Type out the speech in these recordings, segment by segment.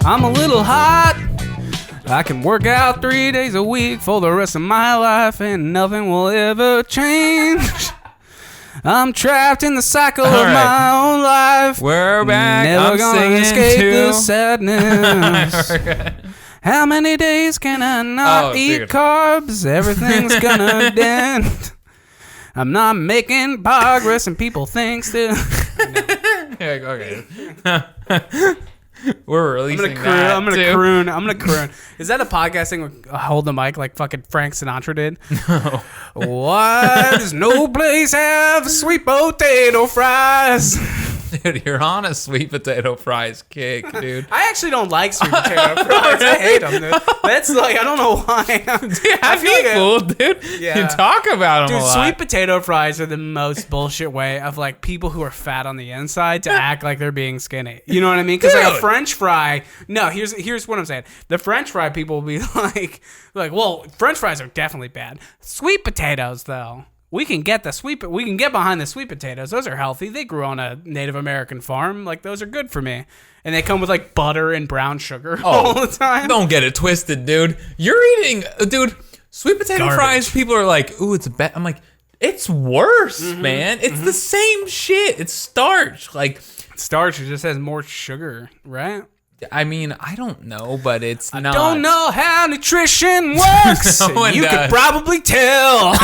I'm a little hot. I can work out 3 days a week for the rest of my life and nothing will ever change. I'm trapped in the cycle of my own life. We're back. Never I'm gonna escape too. the sadness. How many days can I not eat carbs? Everything's gonna end. I'm not making progress and people think still. Okay. We're releasing I'm gonna croon. Is that a podcast thing where hold the mic like fucking Frank Sinatra did? No. Why does no place have sweet potato fries? Dude, you're on a sweet potato fries kick, dude. I actually don't like sweet potato fries. I hate them, dude. That's like, I don't know why. I feel like cool, dude. Yeah. You talk about them a lot. Sweet potato fries are the most bullshit way of like people who are fat on the inside to act like they're being skinny. You know what I mean? Because like a French fry. No, here's what I'm saying. The French fry people will be like, well, French fries are definitely bad. Sweet potatoes, though. We can get behind the sweet potatoes. Those are healthy. They grew on a Native American farm. Like, those are good for me. And they come with like butter and brown sugar all the time. Don't get it twisted, dude. You're eating, dude, sweet potato fries. People are like, ooh, it's a bad. I'm like, it's worse, man. It's the same shit. It's starch. Like, starch, it just has more sugar, right? I mean, I don't know, but it's not. I don't know how nutrition works. You could probably tell.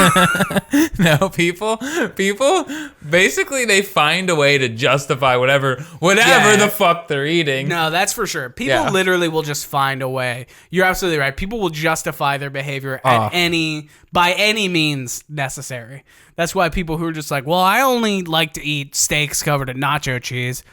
No, people, basically they find a way to justify whatever the fuck they're eating. No, that's for sure. People literally will just find a way. You're absolutely right. People will justify their behavior by any means necessary. That's why people who are just like, well, I only like to eat steaks covered in nacho cheese.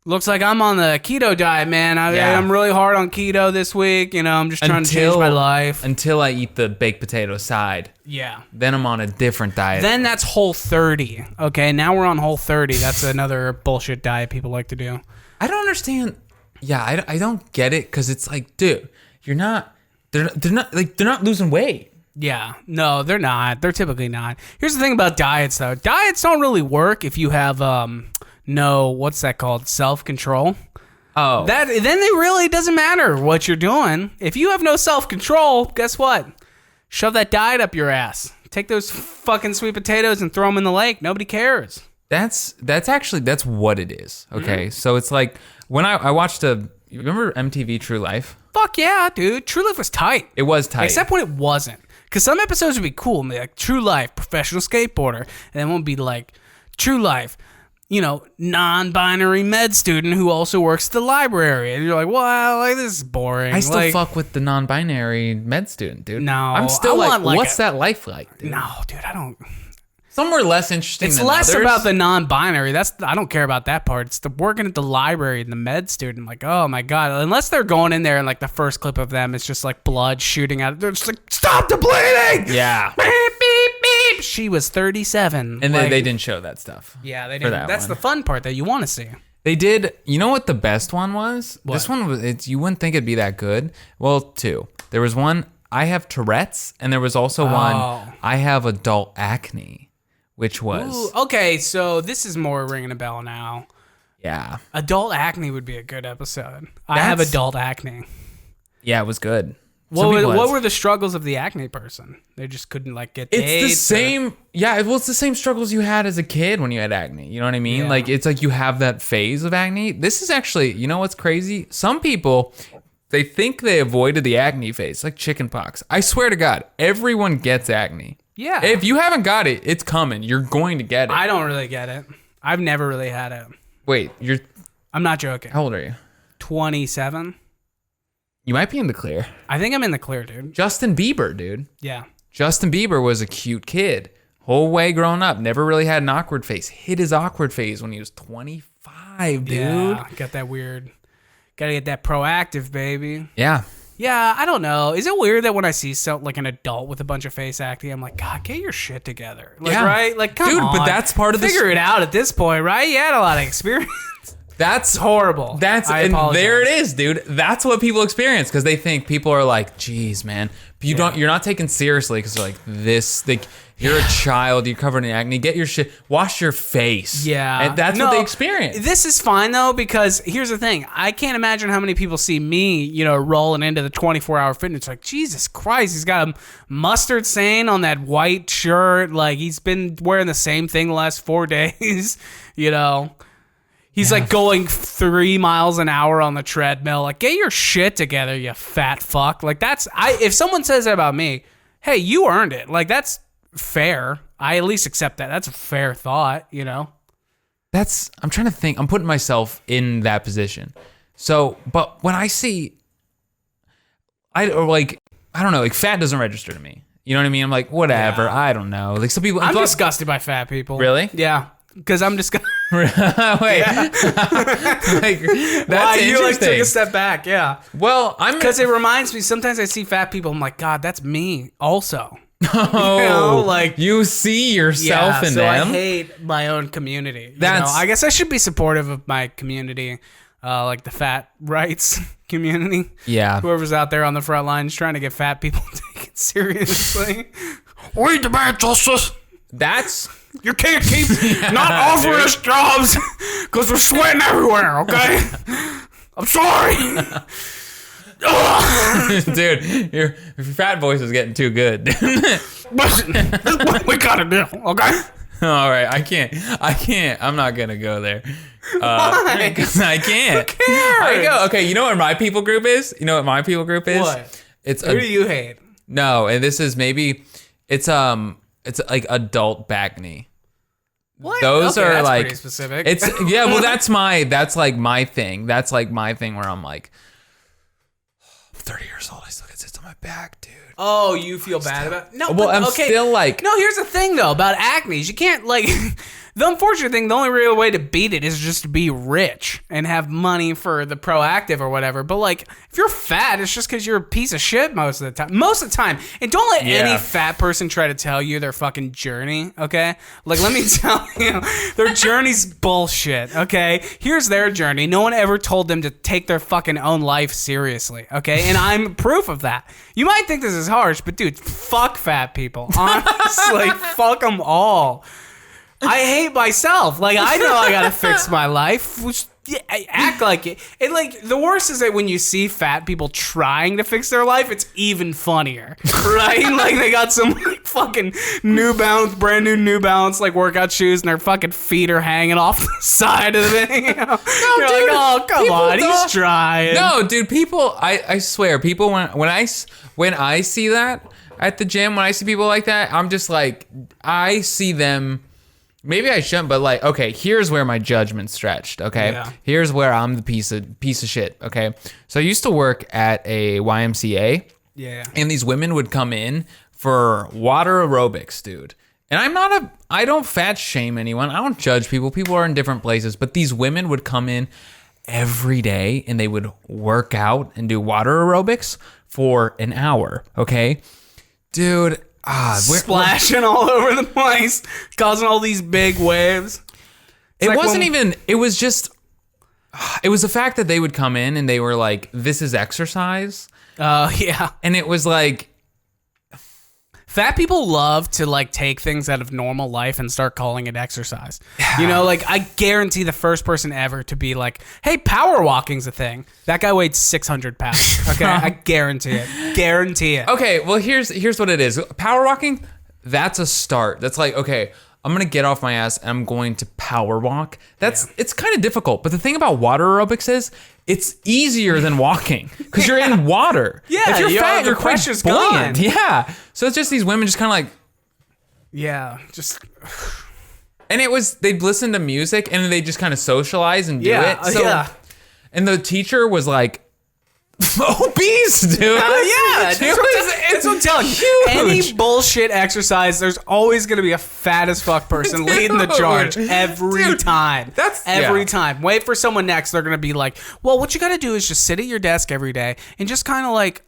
Looks like I'm on the keto diet, man. I'm really hard on keto this week. You know, I'm just trying to change my life. Until I eat the baked potato side. Yeah. Then I'm on a different diet. Then that's Whole30. Okay, now we're on Whole30. That's another bullshit diet people like to do. I don't understand. Yeah, I don't get it because it's like, dude, they're not losing weight. Yeah, no, they're not. They're typically not. Here's the thing about diets, though. Diets don't really work if you have what's that called? Self-control. Oh. Then it really doesn't matter what you're doing. If you have no self-control, guess what? Shove that diet up your ass. Take those fucking sweet potatoes and throw them in the lake. Nobody cares. That's what it is. Okay, so it's like when I watched you remember MTV True Life? Fuck yeah, dude. True Life was tight. It was tight. Except when it wasn't. Because some episodes would be cool. And be like, True Life, professional skateboarder. And then one would be like, True Life, non-binary med student who also works at the library. And you're like, well, like, this is boring. I still fuck with the non-binary med student, dude. No. I'm still what's that life like, dude? No, dude, I don't. Some were less interesting than others. It's less about the non-binary. I don't care about that part. It's the working at the library and the med student. Like, oh my God. Unless they're going in there and like the first clip of them, it's just like blood shooting out. They're just like, stop the bleeding! Yeah. Beep, beep, beep. She was 37. And they didn't show that stuff. Yeah, they didn't. That's the fun part that you want to see. They did. You know what the best one was? What? This one was. You wouldn't think it'd be that good. Well, two. There was one. I have Tourette's, and there was also one. I have adult acne. Which was... Ooh, okay, so this is more ringing a bell now. Yeah. Adult acne would be a good episode. I have adult acne. Yeah, it was good. What were the struggles of the acne person? They just couldn't get dates? It's the same... Yeah, well, it's the same struggles you had as a kid when you had acne. You know what I mean? Yeah. It's like you have that phase of acne. This is actually... You know what's crazy? Some people... They think they avoided the acne phase, like chickenpox. I swear to God, everyone gets acne. Yeah. If you haven't got it, it's coming. You're going to get it. I don't really get it. I've never really had it. Wait, I'm not joking. How old are you? 27. You might be in the clear. I think I'm in the clear, dude. Justin Bieber, dude. Yeah. Justin Bieber was a cute kid. Whole way growing up. Never really had an awkward face. Hit his awkward phase when he was 25, dude. Yeah, got that weird... Gotta get that proactive, baby. Yeah. Yeah, I don't know. Is it weird that when I see an adult with a bunch of face acne, I'm like, God, get your shit together. Right? Like, come on. Dude, but that's part of Figure it out at this point, right? You had a lot of experience. That's horrible. And there it is, dude. That's what people experience because they think people are like, "Geez, man, you're not taken seriously because they're like this. Like you're a child. You're covered in acne. Get your shit. Wash your face. Yeah, and that's what they experience. This is fine though because here's the thing. I can't imagine how many people see me, rolling into the 24-hour fitness. Like Jesus Christ, he's got a mustard stain on that white shirt. Like he's been wearing the same thing the last 4 days. He's like going 3 miles an hour on the treadmill. Like, get your shit together, you fat fuck. Like, if someone says that about me, hey, you earned it. Like, that's fair. I at least accept that. That's a fair thought, I'm trying to think. I'm putting myself in that position. So, but when I see, I don't know, like fat doesn't register to me. You know what I mean? I'm like, whatever. Yeah. I don't know. Like some people. I'm disgusted by fat people. Really? Yeah. Because I'm just wait, that's interesting. You like took a step back, yeah. Well, because it reminds me. Sometimes I see fat people. I'm like, God, that's me also. Oh, you see yourself in them. I hate my own community. I guess I should be supportive of my community, like the fat rights community. Yeah, whoever's out there on the front lines trying to get fat people taken seriously. We demand justice. You can't keep not offering us jobs because we're sweating everywhere, okay? I'm sorry. Dude, your fat voice is getting too good. Listen, this is what we gotta do, okay? All right, I can't. I'm not gonna go there. Why? Because I can't. Who cares? Okay, you know what my people group is? What? Who do you hate? No, and this is it's like adult back knee. What? Those are that's like pretty specific. That's like my thing. That's like my thing where I'm like, I'm 30 years old. I still get zits on my back, dude. Oh, you feel bad about it? No, well, I'm still like. No, here's the thing though about acne. You can't like. The unfortunate thing, the only real way to beat it is just to be rich and have money for the Proactive or whatever. But like, if you're fat, it's just because you're a piece of shit most of the time. Most of the time. And don't let any fat person try to tell you their fucking journey, okay? Like, let me tell you, their journey's bullshit, okay? Here's their journey. No one ever told them to take their fucking own life seriously, okay? And I'm proof of that. You might think this is harsh, but dude, fuck fat people. Honestly, fuck them all. I hate myself. Like, I know I gotta fix my life. I act like it. And, like, the worst is that when you see fat people trying to fix their life, it's even funnier, right? Like, they got some, like, fucking brand new New Balance, like, workout shoes, and their fucking feet are hanging off the side of the thing. You're like, oh, come on, he's trying. No, dude, people, I swear, people, when I see that at the gym, when I see people like that, I'm just like, I see them. Maybe I shouldn't, but like, okay, here's where my judgment stretched, okay? Yeah. Here's where I'm the piece of shit, okay? So I used to work at a YMCA. Yeah. And these women would come in for water aerobics, dude. And I don't fat shame anyone. I don't judge people. People are in different places. But these women would come in every day and they would work out and do water aerobics for an hour, okay? Dude, splashing all over the place, causing all these big waves. It was the fact that they would come in and they were like, this is exercise. Yeah. And it was like, fat people love to like take things out of normal life and start calling it exercise. Like I guarantee the first person ever to be like, hey, power walking's a thing. That guy weighed 600 pounds. Okay, I guarantee it. Okay, well here's what it is. Power walking, that's a start. That's like, okay, I'm gonna get off my ass and I'm going to power walk. It's kind of difficult. But the thing about water aerobics is it's easier than walking because you're in water. Yeah, if you're fat, your pressure's buoyant. gone. Yeah, so it's just these women just kind of like, and they'd listen to music and they just kind of socialize and do it. So, and the teacher was like, obese, dude. That's what I'm telling you. Any bullshit exercise, there's always going to be a fat as fuck person leading the charge every time. Every time. Wait for someone next. They're going to be like, well, what you got to do is just sit at your desk every day and just kind of like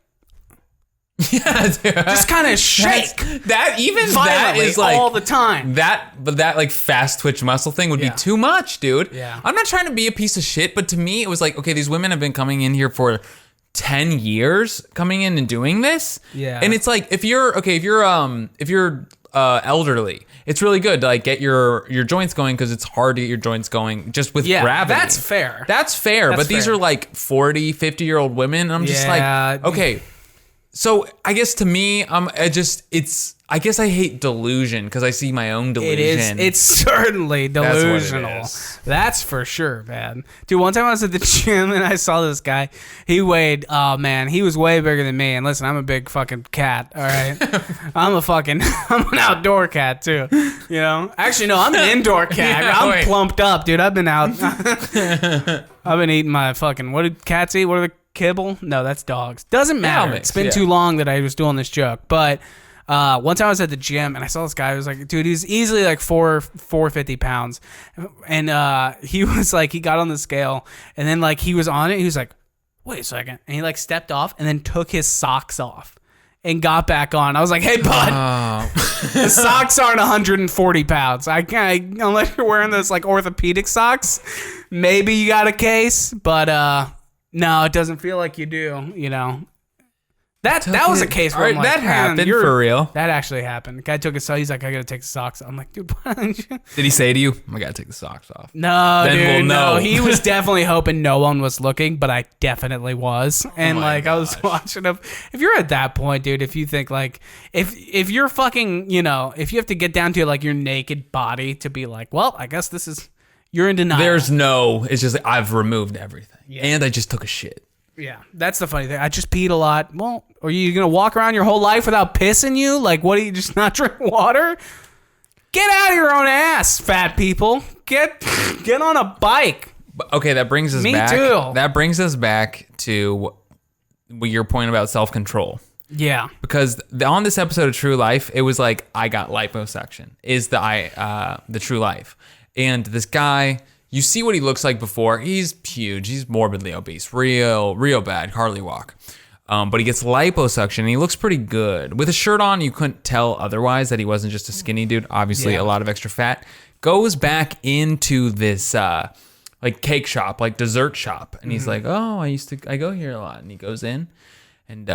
Yeah, dude. Just kind of shake. That violently is like all the time. But that like fast twitch muscle thing would be too much, dude. Yeah. I'm not trying to be a piece of shit, but to me it was like, okay, these women have been coming in here for 10 years, coming in and doing this. Yeah. And it's like if you're elderly, it's really good to like get your joints going because it's hard to get your joints going just with gravity. That's fair. That's fair. But these are like 40, 50-year-old women. And I'm just like, okay. So I guess to me, I guess I hate delusion because I see my own delusion. It's certainly delusional. That's for sure, man. Dude, one time I was at the gym and I saw this guy. He weighed, oh man, he was way bigger than me. And listen, I'm a big fucking cat, all right? I'm an outdoor cat too, you know? Actually, no, I'm an indoor cat. Yeah, I'm plumped up, dude. I've been out. I've been eating my fucking, what did cats eat? What are the kibble? No, that's dogs. Doesn't matter. It's been too long that I was doing this joke. But one time I was at the gym and I saw this guy who was like, dude, he's easily like 450 pounds. And he was like, he got on the scale and then like he was on it. He was like, wait a second. And he like stepped off and then took his socks off and got back on. I was like, hey, bud, the socks aren't 140 pounds. I can't, unless you're wearing those like orthopedic socks, maybe you got a case, but no, it doesn't feel like you do, you know. That was a case where I'm like, that happened for real. That actually happened. The guy took his socks. He's like, I gotta take the socks off. I'm like, dude, why don't you? Did he say to you, I gotta take the socks off? No, then dude, we'll know. No. He was definitely hoping no one was looking, but I definitely was. And I was watching him. If you're at that point, dude, if you think like, if you're fucking, you know, if you have to get down to like your naked body to be like, well, I guess this is, you're in denial. It's just like, I've removed everything. Yeah. And I just took a shit. Yeah, that's the funny thing. I just peed a lot. Well, are you going to walk around your whole life without pissing you? Like, what, do you just not drink water? Get out of your own ass, fat people. Get on a bike. Okay, that brings us back. Me too. That brings us back to your point about self-control. Yeah. Because on this episode of True Life, it was like, I got liposuction, is the True Life. And this guy... You see what he looks like before. He's huge. He's morbidly obese. Real bad. Hardly walk. But he gets liposuction, and he looks pretty good. With a shirt on, you couldn't tell otherwise that he wasn't just a skinny dude. Obviously, a lot of extra fat. Goes back into this like cake shop, like dessert shop. And he's like, oh, I go here a lot. And he goes in, and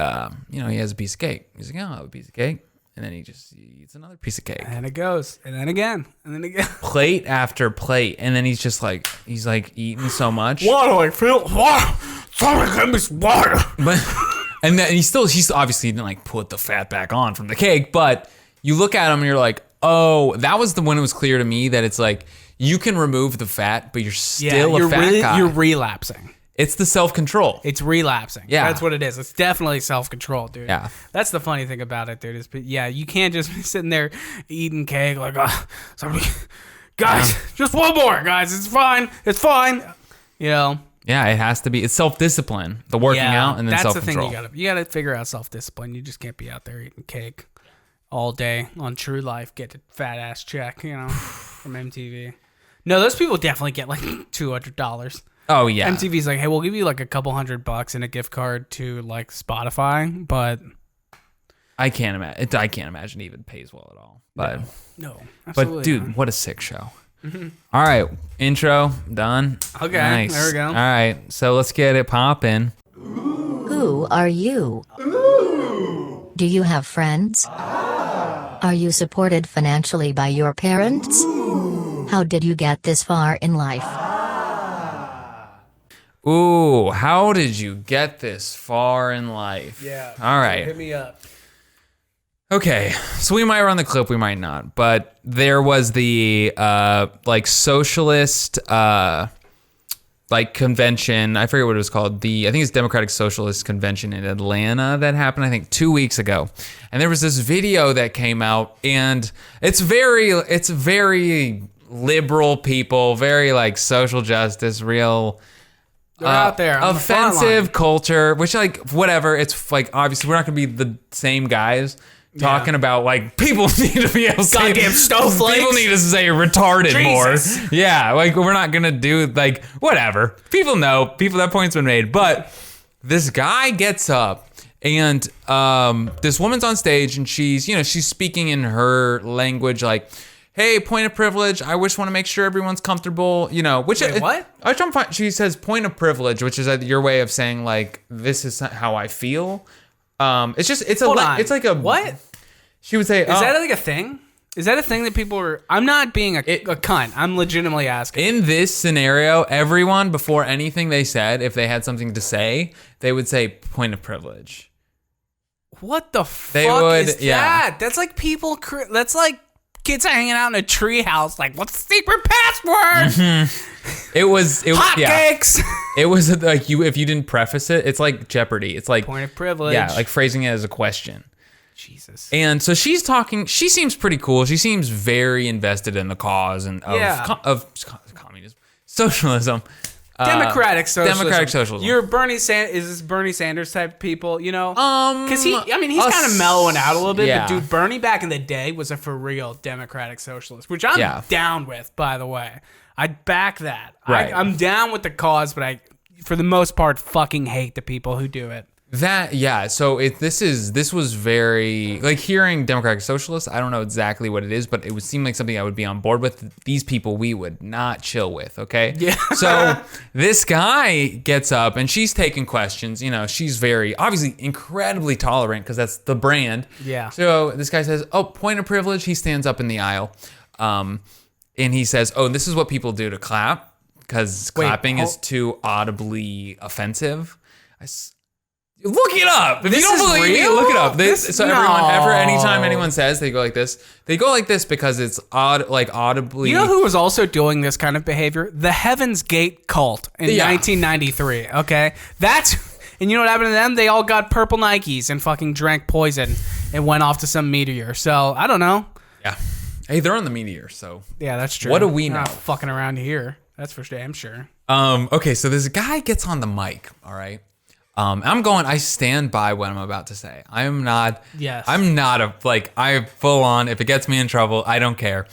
he has a piece of cake. He's like, oh, I have a piece of cake. And then he just eats another piece of cake. And it goes. And then again. And then again. Plate after plate. And then he's eating so much. Water, I feel water. Somebody give me some water. And then he's obviously didn't like put the fat back on from the cake. But you look at him and you're like, oh, that was the one it was clear to me that it's like, you can remove the fat, but you're still a fat guy. You're relapsing. It's the self-control. It's relapsing. Yeah. That's what it is. It's definitely self-control, dude. Yeah. That's the funny thing about it, dude. You can't just be sitting there eating cake like, somebody, guys, just one more, guys. It's fine. It's fine. You know? Yeah, it has to be. It's self-discipline, the working out, and then self-control. That's the thing you gotta figure out self-discipline. You just can't be out there eating cake all day on True Life, get a fat-ass check, you know, from MTV. No, those people definitely get like $200. Oh yeah. MTV's like, hey, we'll give you like a couple $100 and a gift card to like Spotify, but I can't imagine it even pays well at all. But no, but dude, not. What a sick show. Mm-hmm. All right, intro done. Okay, nice. There we go. All right, so let's get it popping. Who are you? Ooh. Do you have friends? Are you supported financially by your parents? Ooh. How did you get this far in life? Ooh, how did you get this far in life? Yeah. All right. Hit me up. Okay, so we might run the clip, we might not, but there was the like socialist like convention. I forget what it was called. I think it's Democratic Socialist Convention in Atlanta that happened, I think 2 weeks ago. And there was this video that came out, and it's very liberal people, very like social justice, real. They're out there. Offensive culture, which like whatever. It's like obviously we're not gonna be the same guys talking about like people need to be able to say goddamn snowflakes. People need to say retarded Jesus. more. Yeah, like we're not gonna do like whatever. People know. That point's been made. But this guy gets up And this woman's on stage and she's speaking in her language like, hey, point of privilege. I want to make sure everyone's comfortable, which Wait, what? She says point of privilege, which is your way of saying like, this is how I feel. It's like a, what? She would say, is that like a thing? Is that a thing that people are... I'm not being a cunt. I'm legitimately asking. In this scenario, everyone, before anything they said, if they had something to say, they would say point of privilege. What the fuck is that? That's like people... That's like kids hanging out in a treehouse like, what's the secret password? Mm-hmm. It was hotcakes. It was like if you didn't preface it, it's like Jeopardy. It's like... Point of privilege. Yeah, like phrasing it as a question. Jesus. And so she's talking. She seems pretty cool. She seems very invested in the cause and of communism, socialism, democratic socialism. Democratic socialism. You're Bernie Sanders. Is this Bernie Sanders type of people? Because he's kind of mellowing out a little bit. Yeah. But dude, Bernie back in the day was a for real democratic socialist, which I'm down with. By the way, I'd back that. Right. I'm down with the cause, but I, for the most part, fucking hate the people who do it. So this was very like hearing Democratic Socialists. I don't know exactly what it is, but it would seem like something I would be on board with. These people we would not chill with. Okay. Yeah. So this guy gets up and she's taking questions. She's very obviously incredibly tolerant because that's the brand. Yeah. So this guy says, "Oh, point of privilege." He stands up in the aisle, and he says, "Oh, this is what people do to clap because clapping is too audibly offensive." Look it up. If you don't believe me, look it up. Anytime anyone says they go like this because it's odd, like audibly. You know who was also doing this kind of behavior? The Heaven's Gate cult in 1993. Okay, and you know what happened to them? They all got purple Nikes and fucking drank poison and went off to some meteor. So I don't know. Yeah. Hey, they're on the meteor, so yeah, that's true. What do we They're know? not fucking around here. That's for damn sure. Okay, so this guy gets on the mic. All right. I stand by what I'm about to say. I full on, if it gets me in trouble, I don't care.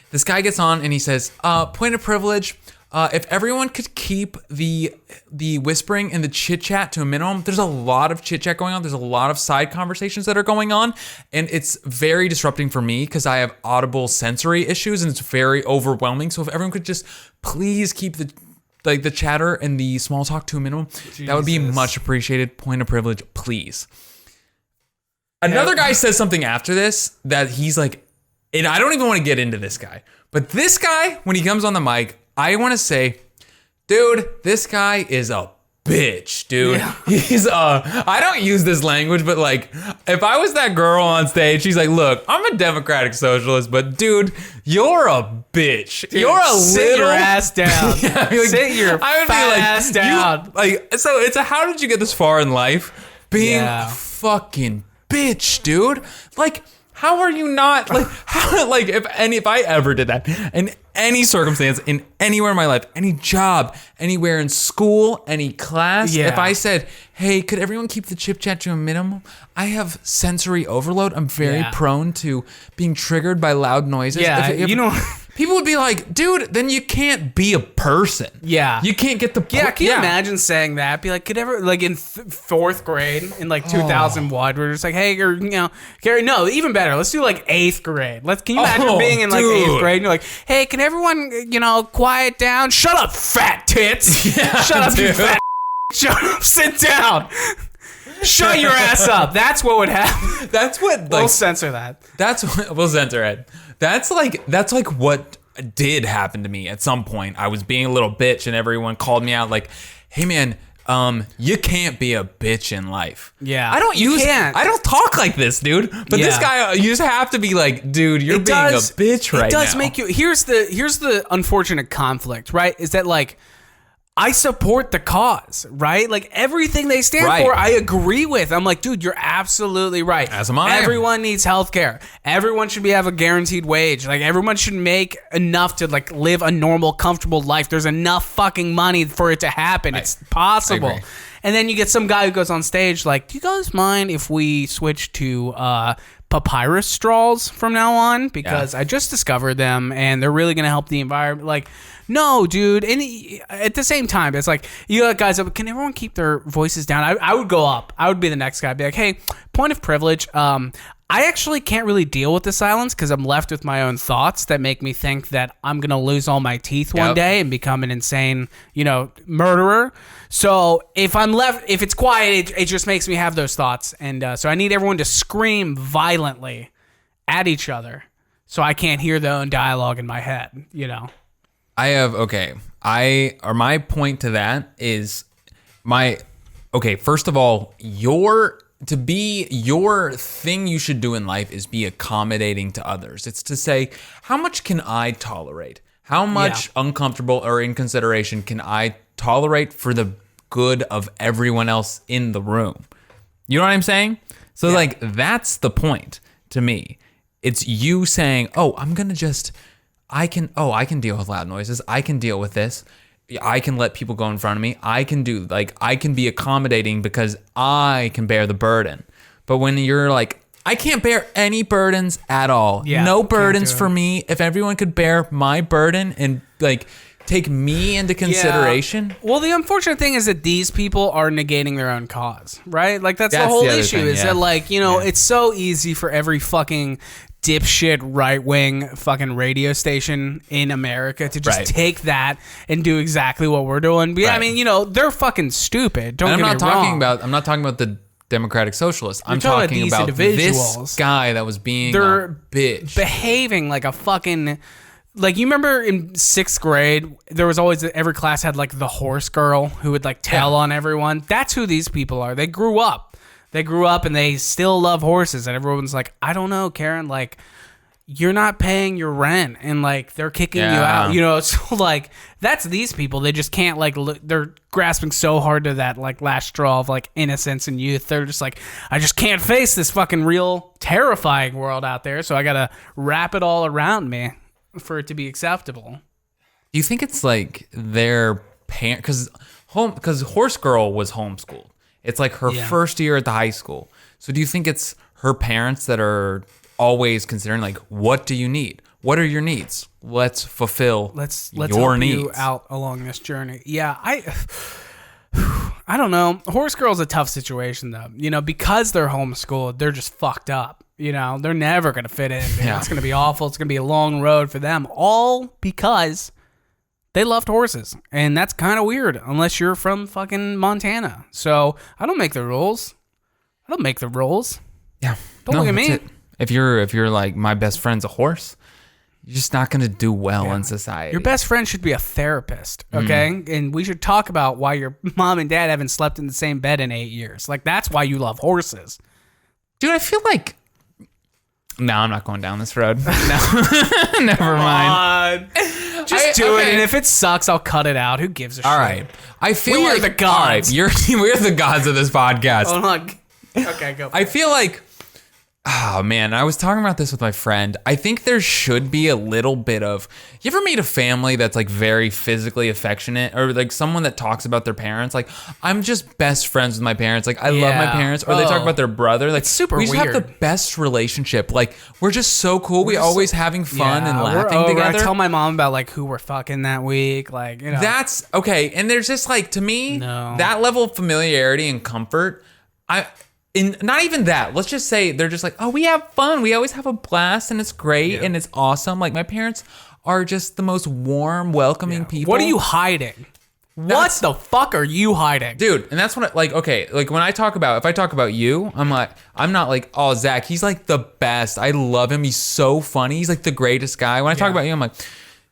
This guy gets on and he says, point of privilege, if everyone could keep the whispering and the chit chat to a minimum, there's a lot of chit chat going on. There's a lot of side conversations that are going on. And it's very disrupting for me because I have audible sensory issues and it's very overwhelming. So if everyone could just please keep the chatter and the small talk to a minimum, that would be much appreciated. Point of privilege, please. Another guy says something after this that he's like, and I don't even want to get into this guy, but this guy, when he comes on the mic, I want to say, dude, this guy is a bitch, dude. Yeah. I don't use this language, but like, if I was that girl on stage, she's like, look, I'm a democratic socialist, but dude, you're a bitch. Dude, you're a sit your ass down. Yeah, sit your ass down. So it's how did you get this far in life? Being a fucking bitch, dude. Like, how are you not if I ever did that in any circumstance, in anywhere in my life, any job, anywhere in school, any class, if I said, hey, could everyone keep the chit chat to a minimum? I have sensory overload. I'm very prone to being triggered by loud noises. Yeah, people would be like, dude, then you can't be a person. Yeah. You can't get the point. Yeah, can you imagine saying that? Be like, could ever, like in fourth grade in like 2001, we're just like, hey, Gary, no, even better. Let's do like 8th grade. Can you imagine being in like 8th grade and you're like, hey, can everyone, quiet down? Shut up, fat tits. Yeah, shut up, you fat. Shut up, sit down. Shut your ass up. That's what would happen. That's what, we'll censor that. We'll censor it. That's like what did happen to me at some point. I was being a little bitch and everyone called me out like, hey man, you can't be a bitch in life. Yeah. I don't talk like this, dude. But this guy, you just have to be like, dude, you're being a bitch right now. It does make you, here's the unfortunate conflict, right? Is that like, I support the cause, right? Like everything they stand for, I agree with. I'm like, dude, you're absolutely right. As am I. Everyone needs healthcare. Everyone should have a guaranteed wage. Like everyone should make enough to like live a normal, comfortable life. There's enough fucking money for it to happen. It's possible. And then you get some guy who goes on stage like, do you guys mind if we switch to papyrus straws from now on? Because I just discovered them and they're really going to help the environment. Like, No, dude. And at the same time, it's like, you got guys up. Can everyone keep their voices down? I would go up. I would be the next guy. I'd be like, hey, point of privilege. I actually can't really deal with the silence because I'm left with my own thoughts that make me think that I'm going to lose all my teeth one day and become an insane, murderer. So if it's quiet, it just makes me have those thoughts. And so I need everyone to scream violently at each other so I can't hear their own dialogue in my head, My point to that is first of all, your thing you should do in life is be accommodating to others. It's to say, how much can I tolerate? How much uncomfortable or inconsideration can I tolerate for the good of everyone else in the room? You know what I'm saying? So that's the point to me. It's you saying, I can deal with loud noises. I can deal with this. I can let people go in front of me. I can be accommodating because I can bear the burden. But when you're like, I can't bear any burdens at all. Yeah, no burdens for me. If everyone could bear my burden and take me into consideration. Yeah. Well, the unfortunate thing is that these people are negating their own cause, right? That's the whole issue thing, that it's so easy for every fucking dipshit right-wing fucking radio station in America to just take that and do exactly what we're doing. But, I mean, they're fucking stupid. I'm not talking about the Democratic Socialists. I'm talking about this guy that was being a bitch. Behaving like a fucking... you remember in 6th grade, there was always, every class had the horse girl who would tell on everyone. That's who these people are. They grew up. And they still love horses. And everyone's like, I don't know, Karen, you're not paying your rent. And they're kicking you out, So that's these people. They just can't they're grasping so hard to that last straw of innocence and youth. They're just I just can't face this fucking real terrifying world out there. So I got to wrap it all around me for it to be acceptable. Do you think it's their parent? Because Horse Girl was homeschooled. It's her first year at the high school. So do you think it's her parents that are always considering what do you need? What are your needs? Let's fulfill let's your help needs. You out along this journey. Yeah, I don't know. Horse Girl's a tough situation though. Because they're homeschooled, they're just fucked up. They're never going to fit in. Yeah. It's going to be awful. It's going to be a long road for them. All because they loved horses. And that's kind of weird unless you're from fucking Montana. So I don't make the rules. Yeah. Don't look at me. It. If you're my best friend's a horse, you're just not going to do well in society. Your best friend should be a therapist, okay? And we should talk about why your mom and dad haven't slept in the same bed in 8 years. That's why you love horses. Dude, I feel no, I'm not going down this road. No, never mind. Just do it, and if it sucks, I'll cut it out. Who gives a shit? All right. I feel we are the gods. All right, we're the gods of this podcast. Hold on. Okay, go. I feel oh man, I was talking about this with my friend. I think there should be a little bit of, you ever meet a family that's very physically affectionate, or someone that talks about their parents? I'm just best friends with my parents. I love my parents. Or they talk about their brother. It's super weird. We just have the best relationship. We're just so cool. We're always having fun and laughing together. I tell my mom about who we're fucking that week. That's okay. And there's just to me, that level of familiarity and comfort, not even that. Let's just say they're just oh, we have fun. We always have a blast, and it's great, and it's awesome. My parents are just the most warm, welcoming people. What are you hiding? What the fuck are you hiding? Dude, and that's when when I talk about, if I talk about you, I'm not oh, Zach, he's the best. I love him. He's so funny. He's the greatest guy. When I talk about you, I'm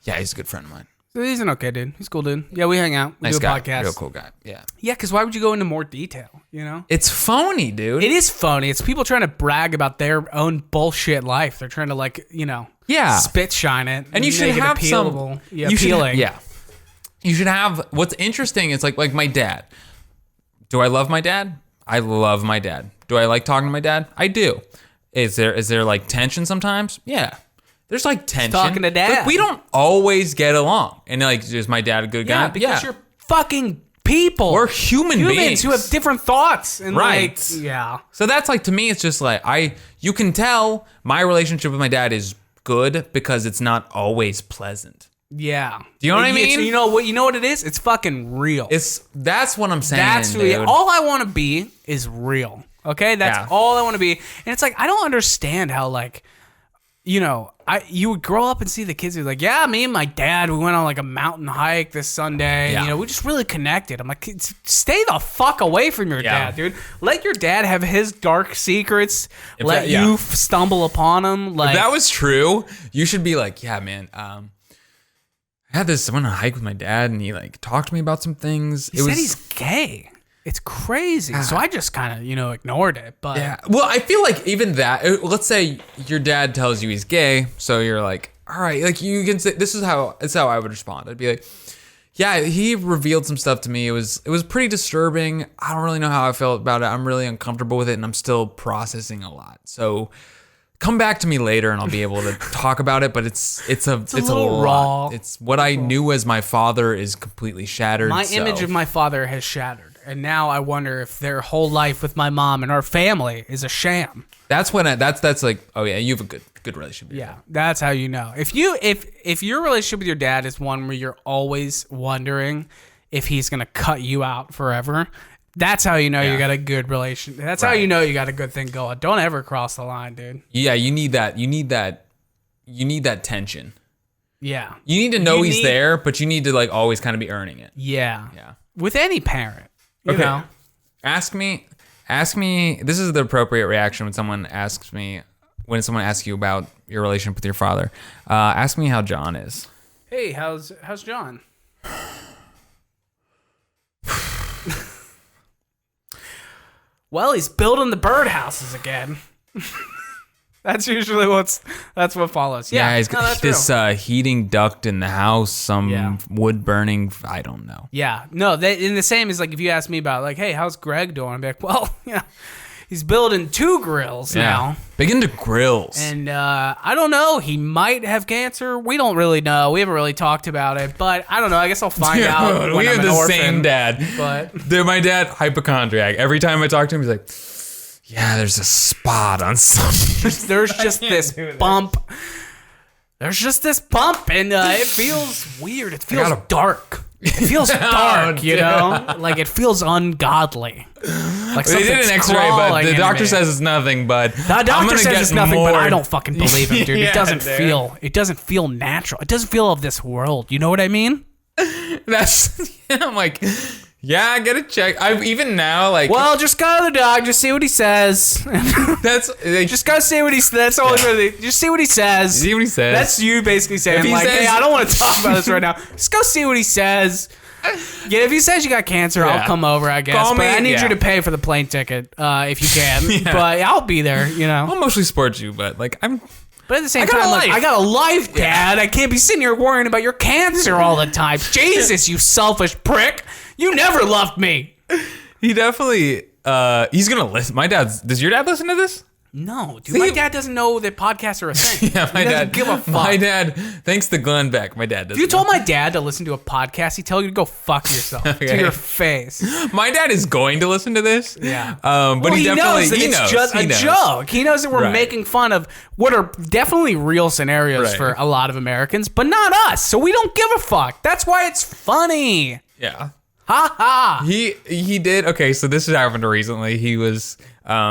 yeah, he's a good friend of mine. He's an okay dude. He's a cool dude. Yeah, we hang out. We do a podcast. Real cool guy. Yeah. Yeah, because why would you go into more detail, It's phony, dude. It is phony. It's people trying to brag about their own bullshit life. They're trying to spit shine it. And you should have appealable. Appealing. You should have, what's interesting is like my dad. Do I love my dad? I love my dad. Do I like talking to my dad? I do. Is there tension sometimes? Yeah. There's tension. Talking to dad. We don't always get along. And is my dad a good guy? Yeah, because you're fucking people. We're humans beings who have different thoughts. And right. So that's to me, it's just you can tell my relationship with my dad is good because it's not always pleasant. Yeah. Do you know what I mean? You know what it is? It's fucking real. That's what I'm saying. That's dude. really all I want to be is real. Okay, that's all I want to be. And it's like I don't understand how like, you would grow up and see the kids who are like, yeah, me and my dad, we went on like a mountain hike this Sunday. Yeah. We just really connected. I'm like, stay the fuck away from your dad, dude. Let your dad have his dark secrets. You stumble upon them. Like if that was true, you should be like, yeah, man. I went on a hike with my dad, and he like talked to me about some things. He said he's gay. It's crazy. So I just kind of, ignored it. But yeah. Well, I feel like even that, let's say your dad tells you he's gay. So you're like, all right, like you can say, it's how I would respond. I'd be like, yeah, he revealed some stuff to me. It was pretty disturbing. I don't really know how I felt about it. I'm really uncomfortable with it, and I'm still processing a lot. So come back to me later, and I'll be able to talk about it. But it's a little lot. raw. It's what I knew as my father is completely shattered. My image of my father has shattered. And now I wonder if their whole life with my mom and our family is a sham. That's when that's like, oh yeah, you have a good relationship. Yeah, that's how you know. If your relationship with your dad is one where you're always wondering if he's gonna cut you out forever, that's how you know you got a good relation. That's how you know you got a good thing going. Don't ever cross the line, dude. Yeah, you need that. You need that tension. Yeah, you need to know he's there, but you need to like always kind of be earning it. Yeah, yeah. With any parent. You know? Ask me. This is the appropriate reaction when someone asks you about your relationship with your father. Ask me how John is. Hey, how's John? Well, he's building the birdhouses again. That's usually what follows. Yeah, he's got this heating duct in the house, some wood burning. I don't know. Yeah, no. In the same as like if you ask me about like, hey, how's Greg doing? I'd be like, well, he's building 2 grills now. Big into grills. And I don't know. He might have cancer. We don't really know. We haven't really talked about it, but I don't know. I guess I'll find out. When we I'm have an the orphan, same dad. But my dad, hypochondriac. Every time I talk to him, he's like, yeah, there's a spot on something. There's just this bump. There's just this bump, and it feels weird. It feels dark. It feels dark, you know? Like, it feels ungodly. Like they did an X-ray, but the doctor says it's nothing, but the doctor says it's nothing, but I don't fucking believe him, dude. Yeah, it doesn't feel natural. It doesn't feel of this world. You know what I mean? I'm like... Yeah, get it checked. Even now, like... Well, just go to the doctor, just see what he says. Just go see what he says. That's all really... Just see what he says. See what he says. That's you basically saying, like, hey, I don't want to talk about this right now. Just go see what he says. Yeah, if he says you got cancer, I'll come over, I guess. But I need you to pay for the plane ticket, if you can. But I'll be there, I'll mostly support you, but, like, But at the same time, I got a life, Dad. I can't be sitting here worrying about your cancer all the time. Jesus, you selfish prick. You never loved me. He definitely, he's going to listen. Does your dad listen to this? No, dude. My dad doesn't know that podcasts are a thing. Yeah, my dad. Give a fuck. My dad, thanks to Glenn Beck, my dad doesn't. If you told my dad to listen to a podcast, he'd tell you to go fuck yourself to your face. My dad is going to listen to this. Yeah. But he definitely knows it's just a joke. He knows that we're making fun of what are definitely real scenarios for a lot of Americans, but not us. So we don't give a fuck. That's why it's funny. Yeah. Ha ha. He did. Okay, so this has happened recently. He was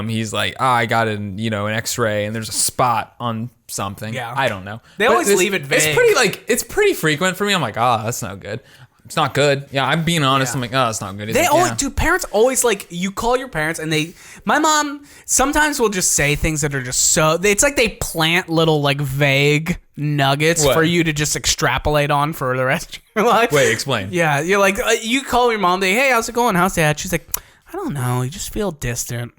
he's like, I got an X-ray and there's a spot on something. Yeah. I don't know. They always leave it vague. It's pretty frequent for me. I'm like, that's not good. It's not good. Yeah, I'm being honest. Yeah. I'm like, it's not good. Parents always like, you call your parents and my mom sometimes will just say things that are just it's like they plant little like vague nuggets for you to just extrapolate on for the rest of your life. Wait, explain. Yeah, you're like, you call your mom, hey, how's it going? How's dad? She's like, I don't know. You just feel distant.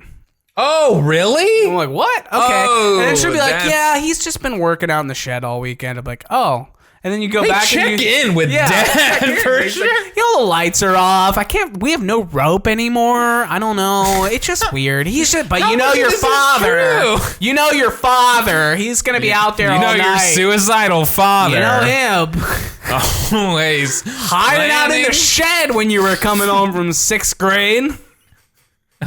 Oh, really? I'm like, what? Okay. And then she'll be like, yeah, he's just been working out in the shed all weekend. I'm like, oh. And then you go back check and in with dad for sure. Like, the lights are off. We have no rope anymore. I don't know. It's just weird. But your father. You know your father. He's going to be out there all night. Your suicidal father. You know him. Always. Hiding out in the shed when you were coming home from 6th grade.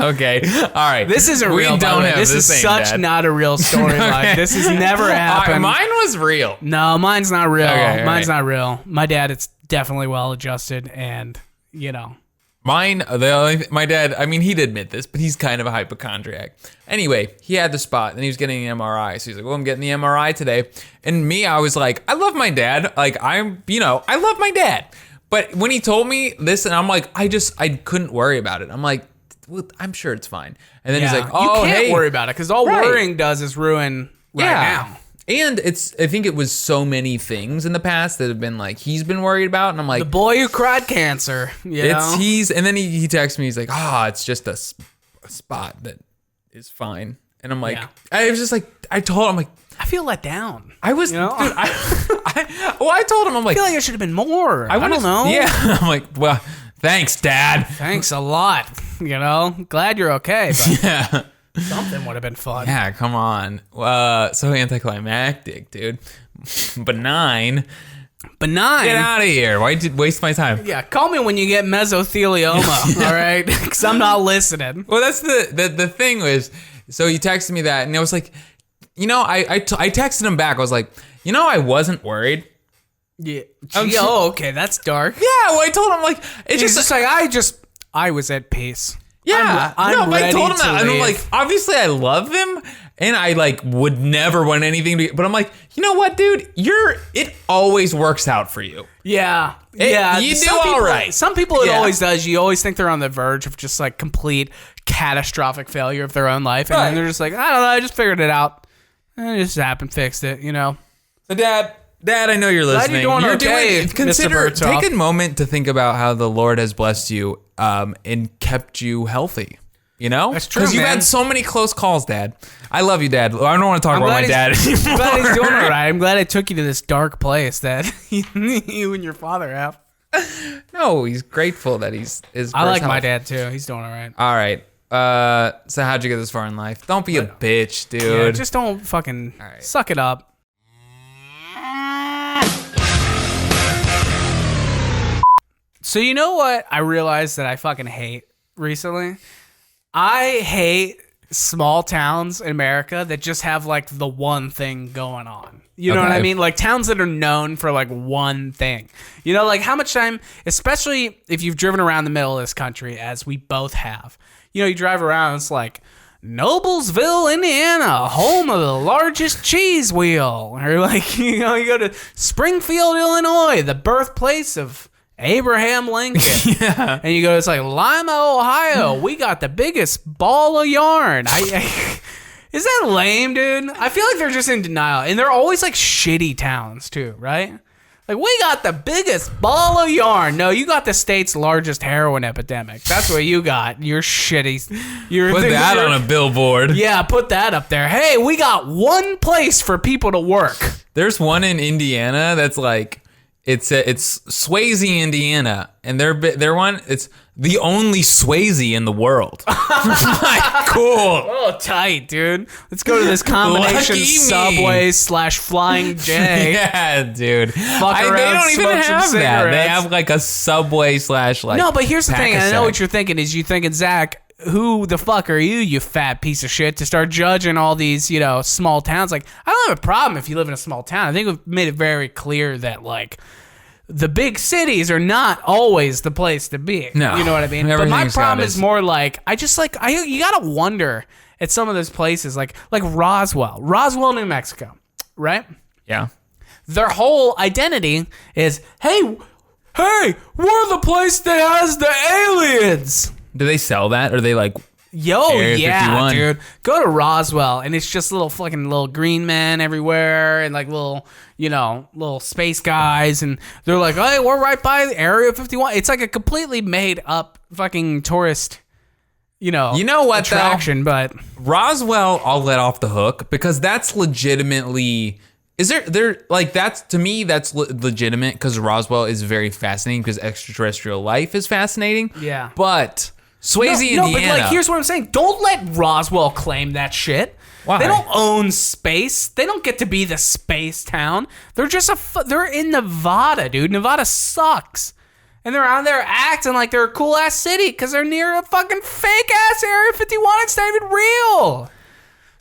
Okay. All right. This isn't we real. Don't have this the is same such dad. not a real story. Like this has never happened. Mine was real. No, mine's not real. Okay, Mine's right. not real. My dad, it's definitely well adjusted, and you know. Mine, my dad, I mean, he'd admit this, but he's kind of a hypochondriac. Anyway, he had the spot, and he was getting an MRI. So he's like, well, I'm getting the MRI today. And me, I was like, I love my dad. Like, I love my dad. But when he told me this, and I'm like, I couldn't worry about it. I'm like, well, I'm sure it's fine. And then he's like, oh, you can't hey. worry about it, because all Right. worrying does is ruin now. And I think it was so many things in the past that have been like, he's been worried about. And I'm like, The boy who cried cancer, you know? and then he texts me, he's like, it's just a spot that is fine. And I'm like, Yeah. I was just like, I told him, like, I feel let down. I was, You know? dude, I told him, I'm I like, feel like it should have been more. I wanna- don't know. Yeah. I'm like, well, thanks, Dad. Thanks a lot. You know, glad you're okay. But Yeah. something would have been fun. Yeah, come on. So anticlimactic, dude. Benign. Benign. Get out of here. Why'd you waste my time? Yeah, call me when you get mesothelioma, all right? Because I'm not listening. Well, that's the thing was, so he texted me that, and I was like, I texted him back. I was like, I wasn't worried. Yeah. Okay, that's dark. Yeah, well, I told him, like, it's It's just, just like, I was at peace. yeah. I'm but I told him ready to that, and I'm leave. like, obviously I love him, and I, like, would never want anything to, but I'm like, you know what, dude? It always works out for you. Yeah. You do Some people- all right. Some people it Yeah. always does. You always think they're on the verge of just like complete catastrophic failure of their own life. And Right. then they're just like, I don't know, I just figured it out. And it just happened, fixed it, you know? So, Dad, I know you're listening. you're doing okay, Mr. Consider, Burtoft. take a moment to think about how the Lord has blessed you and kept you healthy. You know? That's true, Because you've man. had so many close calls, Dad. I love you, Dad. I don't want to talk about my dad I'm anymore. glad he's doing all right. I'm glad I took you to this dark place that you and your father have. No, he's grateful that he's I like my dad too. He's doing all right. All right. So how'd you get this far in life? Don't be a bitch, dude. Yeah, just don't fucking right. suck it up. So you know what I realized that I fucking hate recently? I hate small towns in America that just have like the one thing going on. You know what I Okay. mean? Like towns that are known for like one thing. You know, like how much time, especially if you've driven around the middle of this country, as we both have. You know, you drive around, it's like Noblesville, Indiana, home of the largest cheese wheel. Or like, you know, you go to Springfield, Illinois, the birthplace of Abraham Lincoln. Yeah. And you go, it's like Lima, Ohio. We got the biggest ball of yarn. Is that lame, dude? I feel like they're just in denial. And they're always like shitty towns too, right? Like, we got the biggest ball of yarn. No, you got the state's largest heroin epidemic. That's what you got. You're shitty. Put that on a billboard. Yeah, put that up there. Hey, we got one place for people to work. There's one in Indiana that's like, it's Swayze, Indiana, and their one, it's the only Swayze in the world. Like, cool. Oh, tight, dude. Let's go to this combination Lucky me. Subway / Flying J. Yeah, dude. They around, don't even smoke some have that. They cigarettes. have like a Subway / like. No, but here's the thing. And I know Pack-a-Sack. what you're thinking is you thinking, Zach, who the fuck are you fat piece of shit, to start judging all these, you know, small towns? Like, I don't have a problem if you live in a small town. I think we've made it very clear that, like, the big cities are not always the place to be. No. You know what I mean? But my Everything's problem got is its- more like, you gotta wonder at some of those places, like Roswell, New Mexico, right? Yeah. Their whole identity is, hey, we're the place that has the aliens. Do they sell that? Or are they like, Yo, Area yeah, 51. dude. Go to Roswell, and it's just little green men everywhere, and like little space guys, and they're like, hey, we're right by the Area 51. It's like a completely made up fucking tourist, You know what, though? attraction, but Roswell, I'll let off the hook because that's legitimately. Is there like that's to me that's legitimate because Roswell is very fascinating because extraterrestrial life is fascinating. Yeah. But Swayze, no, Indiana. but like, here's what I'm saying. Don't let Roswell claim that shit. Why? They don't own space. They don't get to be the space town. They're just they're in Nevada, dude. Nevada sucks. And they're out there acting like they're a cool ass city because they're near a fucking fake ass Area 51. It's not even real.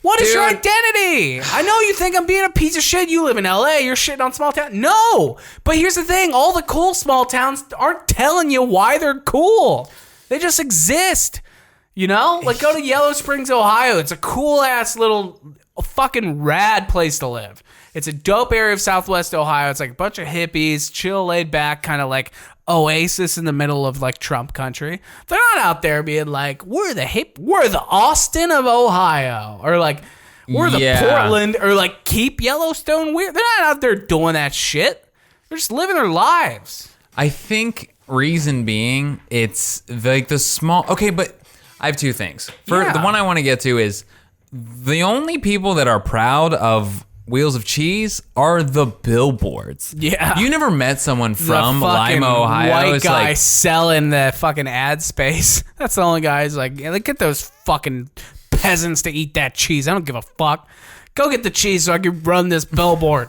What is your identity? I know you think I'm being a piece of shit. You live in LA. You're shitting on small town. No. But here's the thing. All the cool small towns aren't telling you why they're cool. They just exist. You know? Like, go to Yellow Springs, Ohio. It's a cool-ass little fucking rad place to live. It's a dope area of Southwest Ohio. It's like a bunch of hippies, chill, laid back, kind of like oasis in the middle of like Trump country. They're not out there being like, we're the Austin of Ohio, or like we're the Portland, or like keep Yellowstone weird. They're not out there doing that shit. They're just living their lives. I think reason being, it's like the small. Okay, but I have two things. The one I want to get to is the only people that are proud of Wheels of Cheese are the billboards. Yeah. You never met someone from Lima, Ohio. White guy selling the fucking ad space. That's the only guy who's like, yeah, get those fucking peasants to eat that cheese. I don't give a fuck. Go get the cheese so I can run this billboard.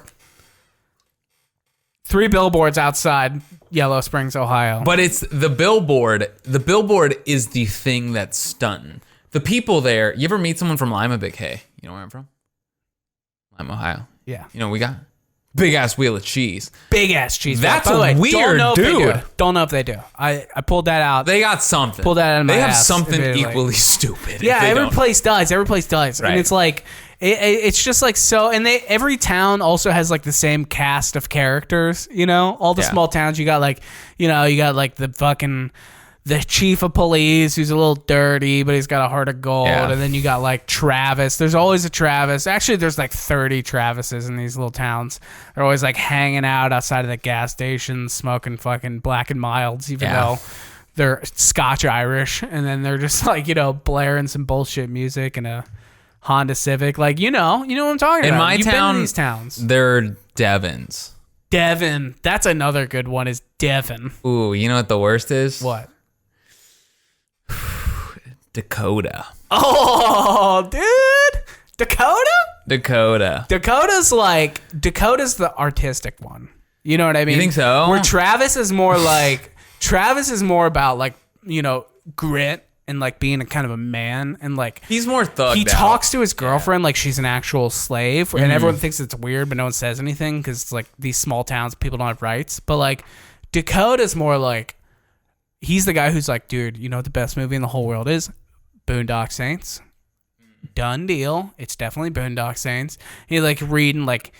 3 billboards outside Yellow Springs, Ohio. But it's the billboard. The billboard is the thing that's stunting. The people there, you ever meet someone from Lima? Big Hey. You know where I'm from? Lima, Ohio. Yeah. You know, we got big ass wheel of cheese. Big ass cheese. That's weird, dude. Don't know if they do. I pulled that out. They got something. Pulled that out of my ass. They have something admittedly. equally stupid. Yeah, every place does. Every place does. Right. And it's like, it's just like so, and every town also has like the same cast of characters, you know? All the small towns, you got like, you got like the chief of police who's a little dirty, but he's got a heart of gold. Yeah. And then you got like Travis. There's always a Travis. Actually, there's like 30 Travises in these little towns. They're always like hanging out outside of the gas stations, smoking fucking Black and Milds, even though they're Scotch Irish. And then they're just like, blaring some bullshit music and a Honda Civic. Like, you know what I'm talking about. In my You've town, been to these towns. they're Devons. Devon. That's another good one, is Devon. Ooh, you know what the worst is? What? Dakota. Oh, dude. Dakota? Dakota's the artistic one. You know what I mean? You think so? Where Travis is more about like, grit and like being a kind of a man, and like He's more thugged he out. talks to his girlfriend like she's an actual slave, and everyone thinks it's weird, but no one says anything because it's like these small towns, people don't have rights. But like Dakota's more like, he's the guy who's like, dude, you know what the best movie in the whole world is? Boondock Saints. Done deal. It's definitely Boondock Saints. He like reading like,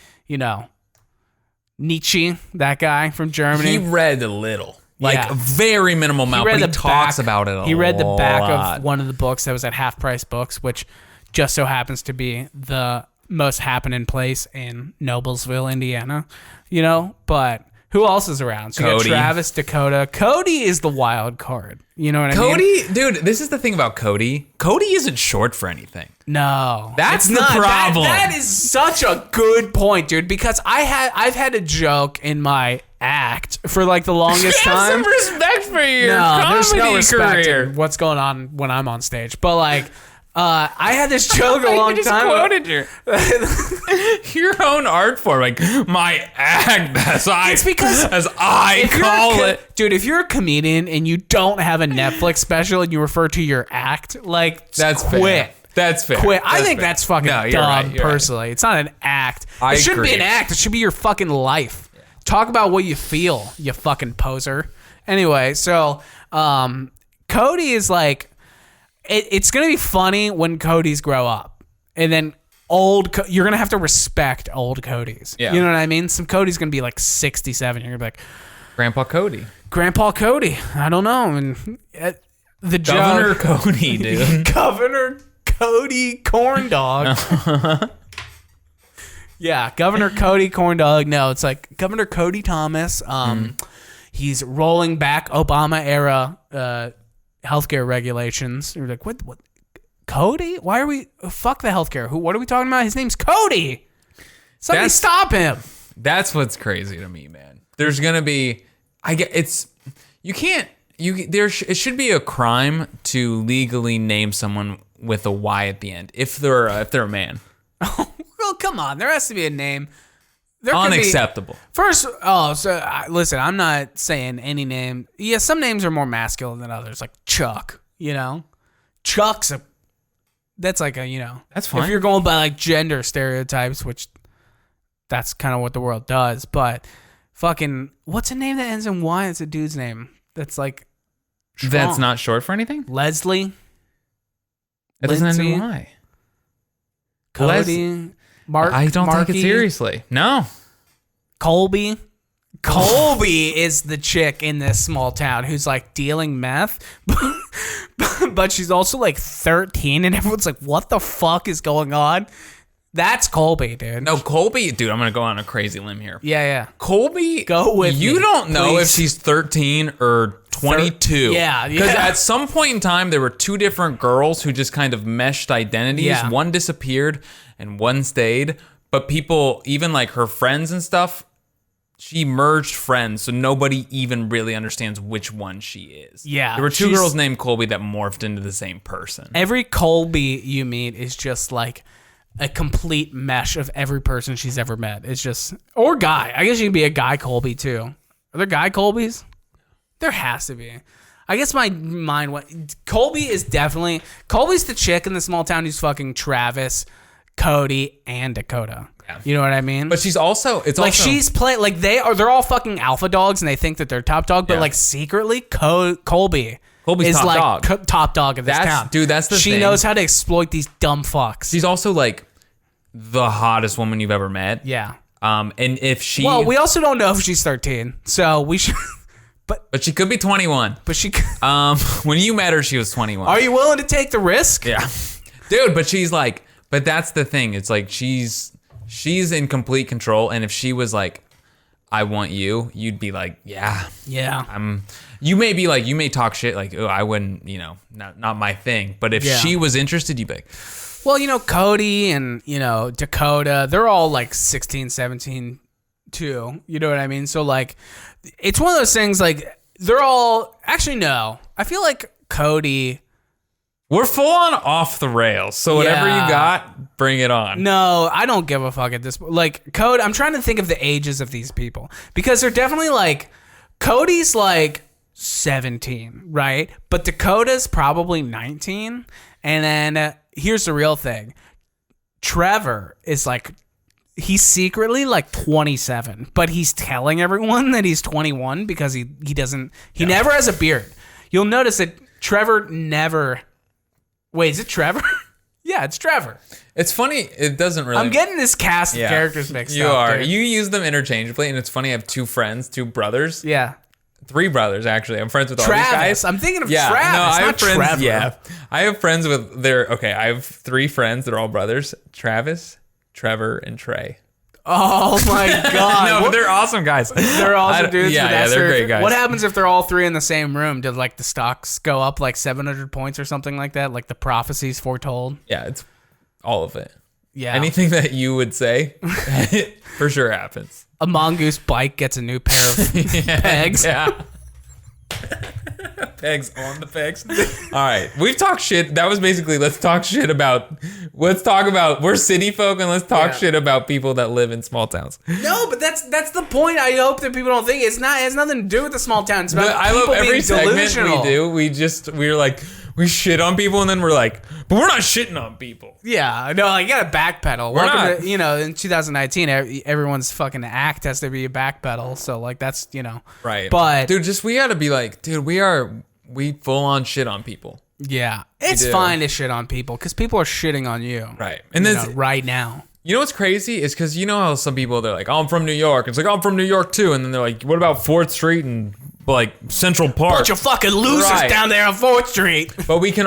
Nietzsche, that guy from Germany. He read a little. Like a very minimal amount, but he talks about it a lot. He read the back of one of the books that was at Half Price Books, which just so happens to be the most happening place in Noblesville, Indiana. But who else is around? So you got Travis, Dakota. Cody is the wild card. You know what I mean? Cody, dude, this is the thing about Cody. Cody isn't short for anything. No. That's the problem. That is such a good point, dude, because I've had a joke in my act for like the longest time. Have some respect for your there's no comedy respect career. in what's going on when I'm on stage. But like, I had this joke a long time ago. Quoted your own art form, like my act, as I call it. Dude, if you're a comedian and you don't have a Netflix special and you refer to your act, like, that's quit. Fair. That's fair. Quit. I think that's fucking dumb, right, personally. Right. It's not an act. I it shouldn't agree. be an act. It should be your fucking life. Yeah. Talk about what you feel, you fucking poser. Anyway, so Cody is like, it's going to be funny when Cody's grow up. And then you're going to have to respect old Cody's. Yeah. You know what I mean? Some Cody's going to be like 67. You're going to be like, Grandpa Cody. I don't know. And the Governor Cody, dude. Governor Cody Corn Dog. Yeah, Governor Cody Corn Dog. No, it's like Governor Cody Thomas. He's rolling back Obama era healthcare regulations. You're like, what? Cody? Why are we? Fuck the healthcare. What are we talking about? His name's Cody. Somebody stop him. That's what's crazy to me, man. There's gonna be. It should be a crime to legally name someone with a Y at the end if they're a man. Well, come on. There has to be a name. there could be- Unacceptable. First, listen, I'm not saying any name. Yeah, some names are more masculine than others, like Chuck, you know? That's like a, you know. That's fine. If you're going by like gender stereotypes, which that's kind of what the world does, but fucking, what's a name that ends in Y? It's a dude's name. That's like strong. That's not short for anything? Leslie. It doesn't end Lindsay, in Y. Cody. I don't take Marky, it seriously. No. Colby. Colby is the chick in this small town who's like dealing meth, but she's also like 13, and everyone's like, "What the fuck is going on?" That's Colby, dude. No, Colby, dude, I'm going to go on a crazy limb here. Yeah. Colby, Go with you me, don't know please. if she's 13 or 22. Yeah. Because at some point in time, there were two different girls who just kind of meshed identities. Yeah. One disappeared and one stayed. But people, even like her friends and stuff, she merged friends, so nobody even really understands which one she is. Yeah, There were two she's- girls named Colby that morphed into the same person. Every Colby you meet is just like a complete mesh of every person she's ever met. It's just, or guy. I guess you could be a guy Colby too. Are there guy Colbys? There has to be. I guess my mind went. Colby's the chick in the small town who's fucking Travis, Cody, and Dakota. Yeah. You know what I mean? But she's also, it's like also, she's playing like they're all fucking alpha dogs and they think that they're top dog, but Yeah. like secretly Colby's Colby's top like dog. top dog of this town. Dude, that's the she thing. knows how to exploit these dumb fucks. She's also like the hottest woman you've ever met. Yeah. And if she, Well, we also don't know if she's 13, so we should. but she could be 21. But she. When you met her, she was 21. Are you willing to take the risk? Yeah, dude. But she's like, but that's the thing. It's like she's in complete control. And if she was like, I want you, you'd be like, yeah. Yeah. You may be like, you may talk shit like, oh, I wouldn't, not my thing. But if Yeah. she was interested, you'd be like, Well, Cody and, Dakota, they're all like 16, 17 too. You know what I mean? So like, it's one of those things like they're all, actually no. I feel like Cody, we're full on off the rails. So whatever Yeah. you got, bring it on. no, I don't give a fuck at this point. Like Cody, I'm trying to think of the ages of these people because they're definitely like, Cody's like 17, right? But Dakota's probably 19. And then here's the real thing. Trevor is like, he's secretly like 27, but he's telling everyone that he's 21 because he never has a beard. You'll notice that Trevor never, wait, is it Trevor? Yeah, it's Trevor. It's funny. It doesn't really. I'm getting this cast of Yeah. characters mixed You up. are. dude. You use them interchangeably, and it's funny. I have two brothers. Yeah. 3 brothers, actually. I'm friends with all these Travis. guys. I'm thinking of Yeah, Travis, no, I have not friends. Trevor. Yeah, I have friends with I have 3 friends that are all brothers: Travis, Trevor, and Trey. Oh my god. No, but they're awesome guys. They're awesome dudes. Yeah, but that's they're their- great guys. What happens if they're all 3 in the same room? Did like the stocks go up like 700 points or something like that? Like the prophecies foretold? Yeah, it's all of it. Yeah. Anything that you would say, for sure happens. A mongoose bike gets a new pair of pegs. Yeah. Pegs on the pegs. All right, we've talked shit. That was basically we're city folk and let's talk Yeah. shit about people that live in small towns. No, but that's the point. I hope that people don't think it has nothing to do with the small town. It's about I love people every being segment delusional. we do. We're like, we shit on people and then we're like, but we're not shitting on people. Yeah, no, you gotta backpedal. We're Welcome not. to, in 2019, everyone's fucking act has to be a backpedal. So like that's Right. But dude, we gotta be like, dude, we full on shit on people. yeah, it's do. fine to shit on people because people are shitting on you. Right. And then right now. you know what's crazy is because you know how some people they're like, oh, I'm from New York. It's like, oh, I'm from New York too. And then they're like, what about 4th Street and like Central Park? Bunch of fucking losers Right. down there on 4th Street. But we can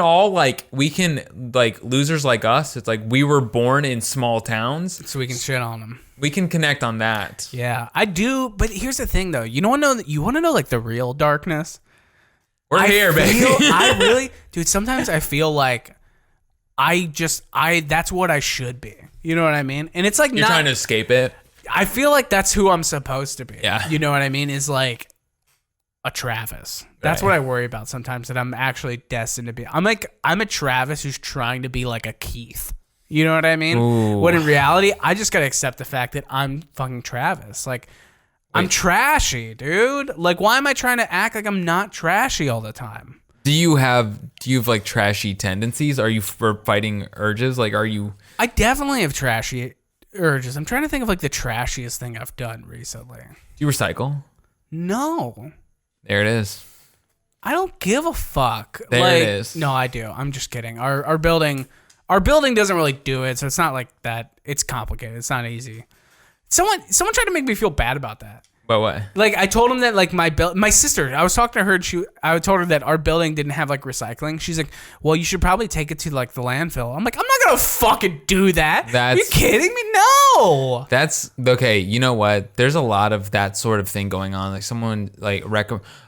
losers like us. It's like we were born in small towns. So we can shit on them. We can connect on that. Yeah, I do. But here's the thing, though. You want to know like the real darkness? We're here, baby. I really, dude. Sometimes I feel like that's what I should be. You know what I mean? And it's like You're trying to escape it. I feel like that's who I'm supposed to be. Yeah. You know what I mean? Is like a Travis. That's Right. what I worry about sometimes. That I'm actually destined to be. I'm a Travis who's trying to be like a Keith. You know what I mean? Ooh. When in reality, I just gotta accept the fact that I'm fucking Travis. Like, I'm trashy, dude. Like, why am I trying to act like I'm not trashy all the time? Do you have like trashy tendencies? Are you for fighting urges? Like, are you? I definitely have trashy urges. I'm trying to think of like the trashiest thing I've done recently. Do you recycle? No. There it is. I don't give a fuck. There it is. No, I do. I'm just kidding. Our building doesn't really do it, so it's not like that. It's complicated. It's not easy. Someone tried to make me feel bad about that. But what? Like, I told him that, like, my sister, I was talking to her, and I told her that our building didn't have, like, recycling. She's like, well, you should probably take it to, like, the landfill. I'm like, I'm not gonna fucking do that. Are you kidding me? No. That's, okay, you know what? There's a lot of that sort of thing going on. Like, someone, like,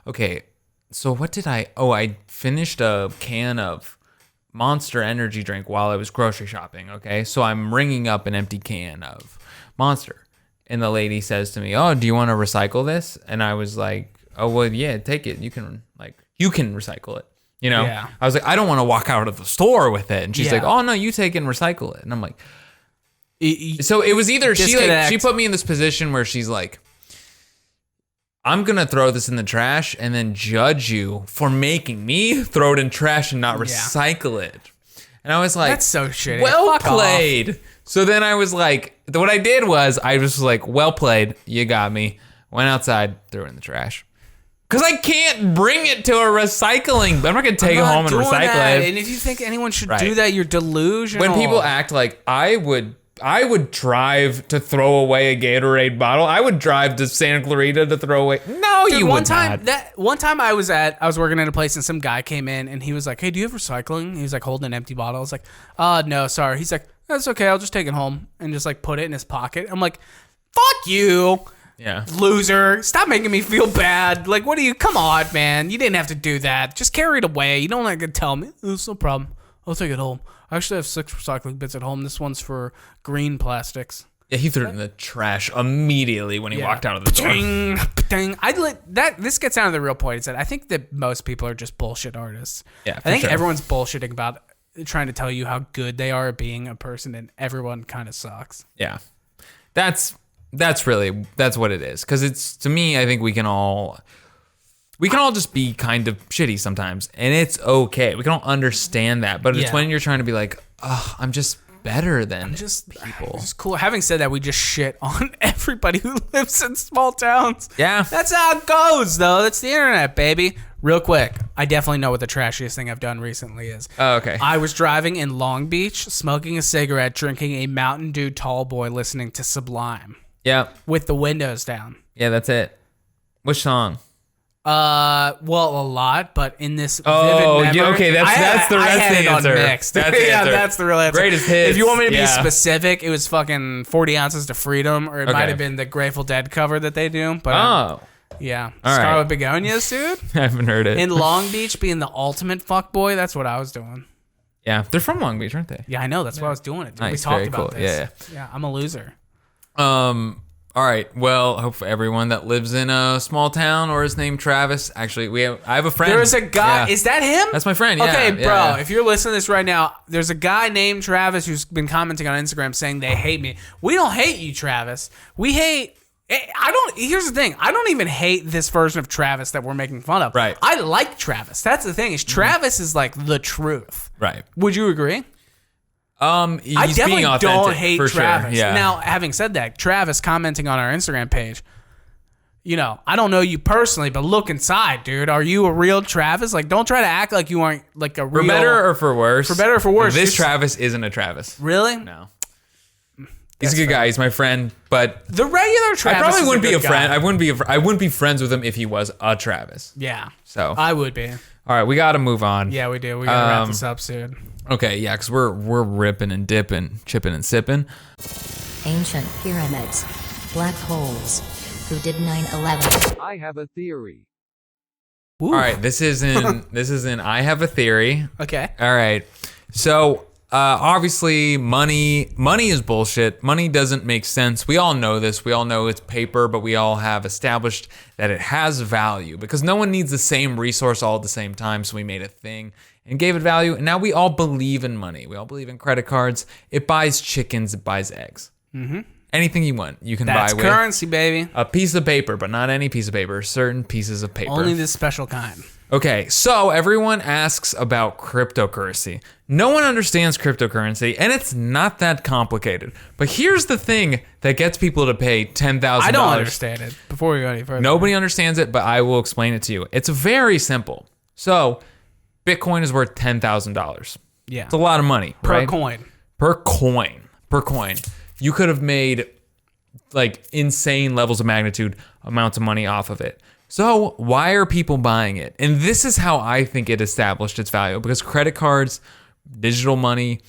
okay, so what did I finished a can of Monster energy drink while I was grocery shopping, okay? So I'm ringing up an empty can of Monster. And the lady says to me, oh, do you want to recycle this? And I was like, oh, well, yeah, take it. You can recycle it. You know? Yeah. I was like, I don't want to walk out of the store with it. And she's like, oh, no, you take it and recycle it. And I'm like, so it was either she put me in this position where she's like, I'm going to throw this in the trash and then judge you for making me throw it in trash and not recycle it. And I was like, that's so shitty. Well Fuck played. off. So then I was like, what I did was I was like, well played. You got me. Went outside, threw it in the trash. Because I can't bring it to a recycling. I'm not going to take it home and recycle it. And if you think anyone should do that, you're delusional. When people act like I would drive to throw away a Gatorade bottle. I would drive to Santa Clarita to throw away. No, dude, you would not. One time I was working at a place and some guy came in and he was like, hey, do you have recycling? He was like holding an empty bottle. I was like, no, sorry. He's like, that's okay. I'll just take it home and just like put it in his pocket. I'm like, fuck you. Yeah. Loser. Stop making me feel bad. Like, come on, man. You didn't have to do that. Just carry it away. You don't like to tell me. It's no problem. I'll take it home. I actually have 6 recycling bits at home. This one's for green plastics. Yeah, he threw it in the trash immediately when he walked out of the door. This gets down to the real point. Is that I think that most people are just bullshit artists. Yeah, I think everyone's bullshitting about trying to tell you how good they are at being a person, and everyone kind of sucks. Yeah, that's what it is. Because it's, to me, I think we can all just be kind of shitty sometimes, and it's okay. We can all understand that, but it's when you're trying to be like, oh, I'm just better than people. It's cool. Having said that, we just shit on everybody who lives in small towns. Yeah. That's how it goes, though. That's the internet, baby. Real quick, I definitely know what the trashiest thing I've done recently is. Oh, okay. I was driving in Long Beach, smoking a cigarette, drinking a Mountain Dew Tall Boy, listening to Sublime. Yeah. With the windows down. Yeah, that's it. Which song? Well, a lot, but in this vivid memory, okay, that's the answer. That's the answer. That's the real answer. Greatest hits. If you want me to be specific, it was fucking 40 Ounces to Freedom, or it might have been the Grateful Dead cover that they do. But yeah, all Scarlet right. Begonias, dude. I haven't heard it. In Long Beach, being the ultimate fuckboy, that's what I was doing. Yeah, they're from Long Beach, aren't they? Yeah, I know. That's why I was doing it. Dude. Nice, we talked about cool. this. Yeah, I'm a loser. All right. Well, hope for everyone that lives in a small town or is named Travis. Actually, I have a friend. There's a guy. Yeah. Is that him? That's my friend. Yeah. Okay, bro. If you're listening to this right now, there's a guy named Travis who's been commenting on Instagram saying they hate me. We don't hate you, Travis. We hate. Here's the thing. I don't even hate this version of Travis that we're making fun of. Right. I like Travis. That's the thing. Is Travis is like the truth. Right. Would you agree? He's I definitely being don't hate for Travis. Sure. Yeah. Now, having said that, Travis commenting on our Instagram page, I don't know you personally, but look inside, dude. Are you a real Travis? Like, don't try to act like you aren't like a real. For better or for worse. For better or for worse. This Travis isn't a Travis. Really? No. He's a good guy. He's my friend, but the regular Travis. I probably wouldn't be a friend. Guy. I wouldn't be friends with him if he was a Travis. Yeah. So I would be. All right, we got to move on. Yeah, we do. We got to wrap this up soon. Okay, yeah, because we're ripping and dipping, chipping and sipping. Ancient pyramids. Black holes. Who did 9/11? I have a theory. Ooh. All right, this is in I have a theory. Okay. All right. So, obviously money is bullshit. Money doesn't make sense. We all know this. We all know it's paper, but we all have established that it has value because no one needs the same resource all at the same time, so we made a thing. and gave it value. And now we all believe in money. We all believe in credit cards. It buys chickens. It buys eggs. Mm-hmm. Anything you want, you can That's buy with currency, baby. a piece of paper, but not any piece of paper. Certain pieces of paper. Only this special kind. Okay, so everyone asks about cryptocurrency. No one understands cryptocurrency, and it's not that complicated. But here's the thing that gets people to pay $10,000. I don't understand it. Before we go any further, Nobody understands it, but I will explain it to you. It's very simple. So, Bitcoin is worth $10,000. Yeah, It's a lot of money, per right? coin. Per coin. You could have made like insane levels of magnitude amounts of money off of it. So why are people buying it? And this is how I think it established its value, because credit cards, digital money,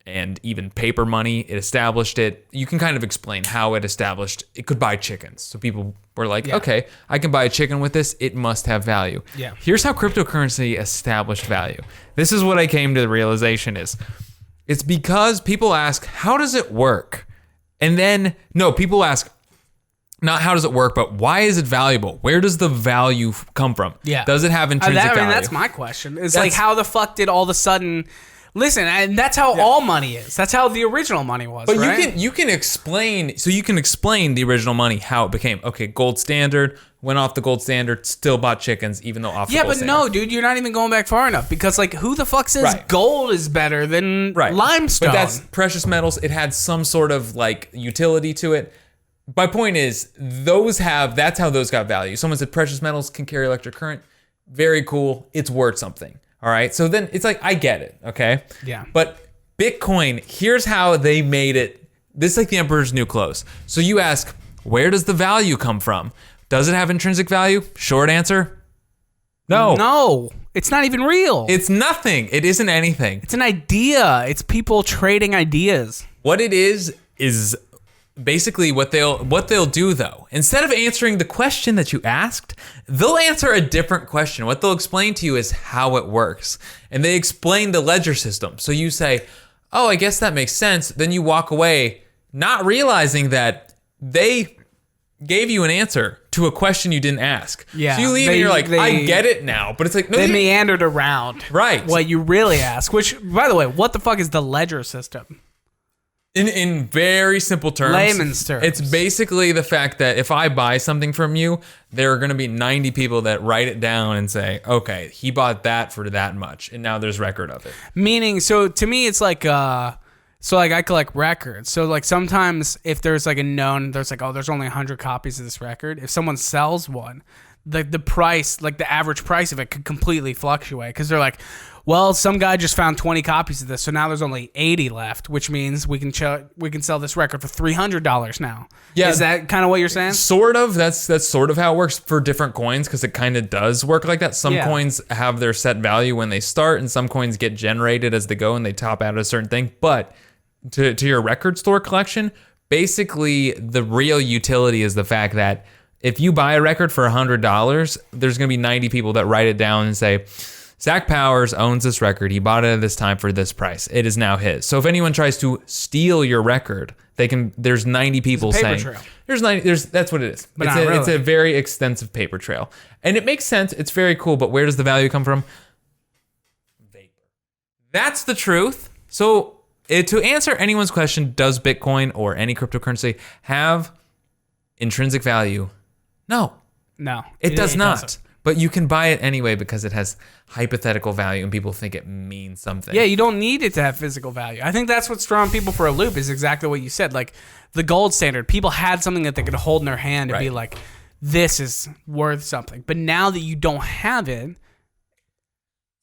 and even paper money, it established it. You can kind of explain how it established it could buy chickens. So people were like, okay, I can buy a chicken with this. It must have value. Yeah. Here's how cryptocurrency established value. This is what I came to the realization is. It's because people ask, how does it work? And then, no, people ask, not how does it work, but why is it valuable? Where does the value come from? Yeah. Does it have intrinsic value? That's my question. It's like, how the fuck did all of a sudden... Listen, and that's how all money is. That's how the original money was, But right? you can explain, so you can explain the original money, how it became. Okay, gold standard, went off the gold standard, still bought chickens, even though off the gold standard. Yeah, but no, dude, you're not even going back far enough, because like, who the fuck says gold is better than limestone? But that's precious metals. It had some sort of like utility to it. My point is, that's how those got value. Someone said precious metals can carry electric current. Very cool. It's worth something. All right. So then it's like, I get it. Okay. Yeah. But Bitcoin, here's how they made it. This is like the emperor's new clothes. So you ask, where does the value come from? Does it have intrinsic value? Short answer, no. No, it's not even real. It's nothing. It isn't anything. It's an idea. It's people trading ideas. What it is basically what they'll do though. Instead of answering the question that you asked, they'll answer a different question. What they'll explain to you is how it works. And they explain the ledger system. So you say, oh, I guess that makes sense. Then you walk away not realizing that they gave you an answer to a question you didn't ask. Yeah. So you leave and you're like, I get it now. But it's like, no, they meandered around. Right. What you really ask, which, by the way, what the fuck is the ledger system? In very simple terms, Layman's terms. It's basically the fact that if I buy something from you, there are going to be 90 people that write it down and say, okay, he bought that for that much, and now there's record of it. Meaning, so to me, it's like, I collect records. So like sometimes if there's like there's like, oh, there's only 100 copies of this record. If someone sells one, the price, like the average price of it could completely fluctuate, because they're like, well, some guy just found 20 copies of this, so now there's only 80 left, which means we can sell this record for $300 now. Yeah. Is that kind of what you're saying? Sort of. That's sort of how it works for different coins, because it kind of does work like that. Some coins have their set value when they start, and some coins get generated as they go, and they top out at a certain thing. But to your record store collection, basically the real utility is the fact that if you buy a record for $100, there's going to be 90 people that write it down and say, Zach Powers owns this record. He bought it at this time for this price. It is now his. So if anyone tries to steal your record, there's 90 people saying trail. That's what it is. But It's a very extensive paper trail. And it makes sense. It's very cool. But where does the value come from? Vapor. That's the truth. So to answer anyone's question, does Bitcoin or any cryptocurrency have intrinsic value? No. It does not. Doesn't. But you can buy it anyway because it has hypothetical value and people think it means something. Yeah, you don't need it to have physical value. I think that's what's throwing people for a loop, is exactly what you said. Like the gold standard, people had something that they could hold in their hand and be like, this is worth something. But now that you don't have it,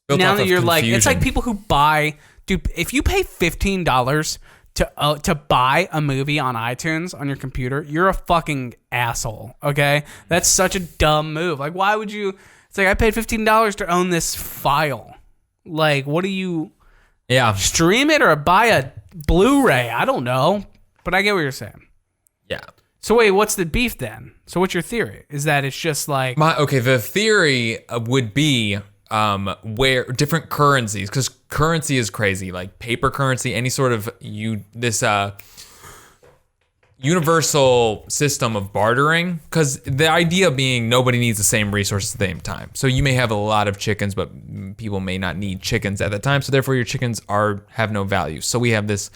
now that you're like, it's like people who buy, dude, if you pay $15 to buy a movie on iTunes on your computer, you're a fucking asshole, okay? That's such a dumb move. Like, why would you... It's like, I paid $15 to own this file. Like, what do you... Yeah. Stream it or buy a Blu-ray? I don't know. But I get what you're saying. Yeah. So wait, what's the beef then? So what's your theory? Is that it's just like... The theory would be... where different currencies, because currency is crazy, like paper currency, any sort of universal system of bartering, because the idea being nobody needs the same resources at the same time. So you may have a lot of chickens, but people may not need chickens at that time. So therefore your chickens have no value. So we have this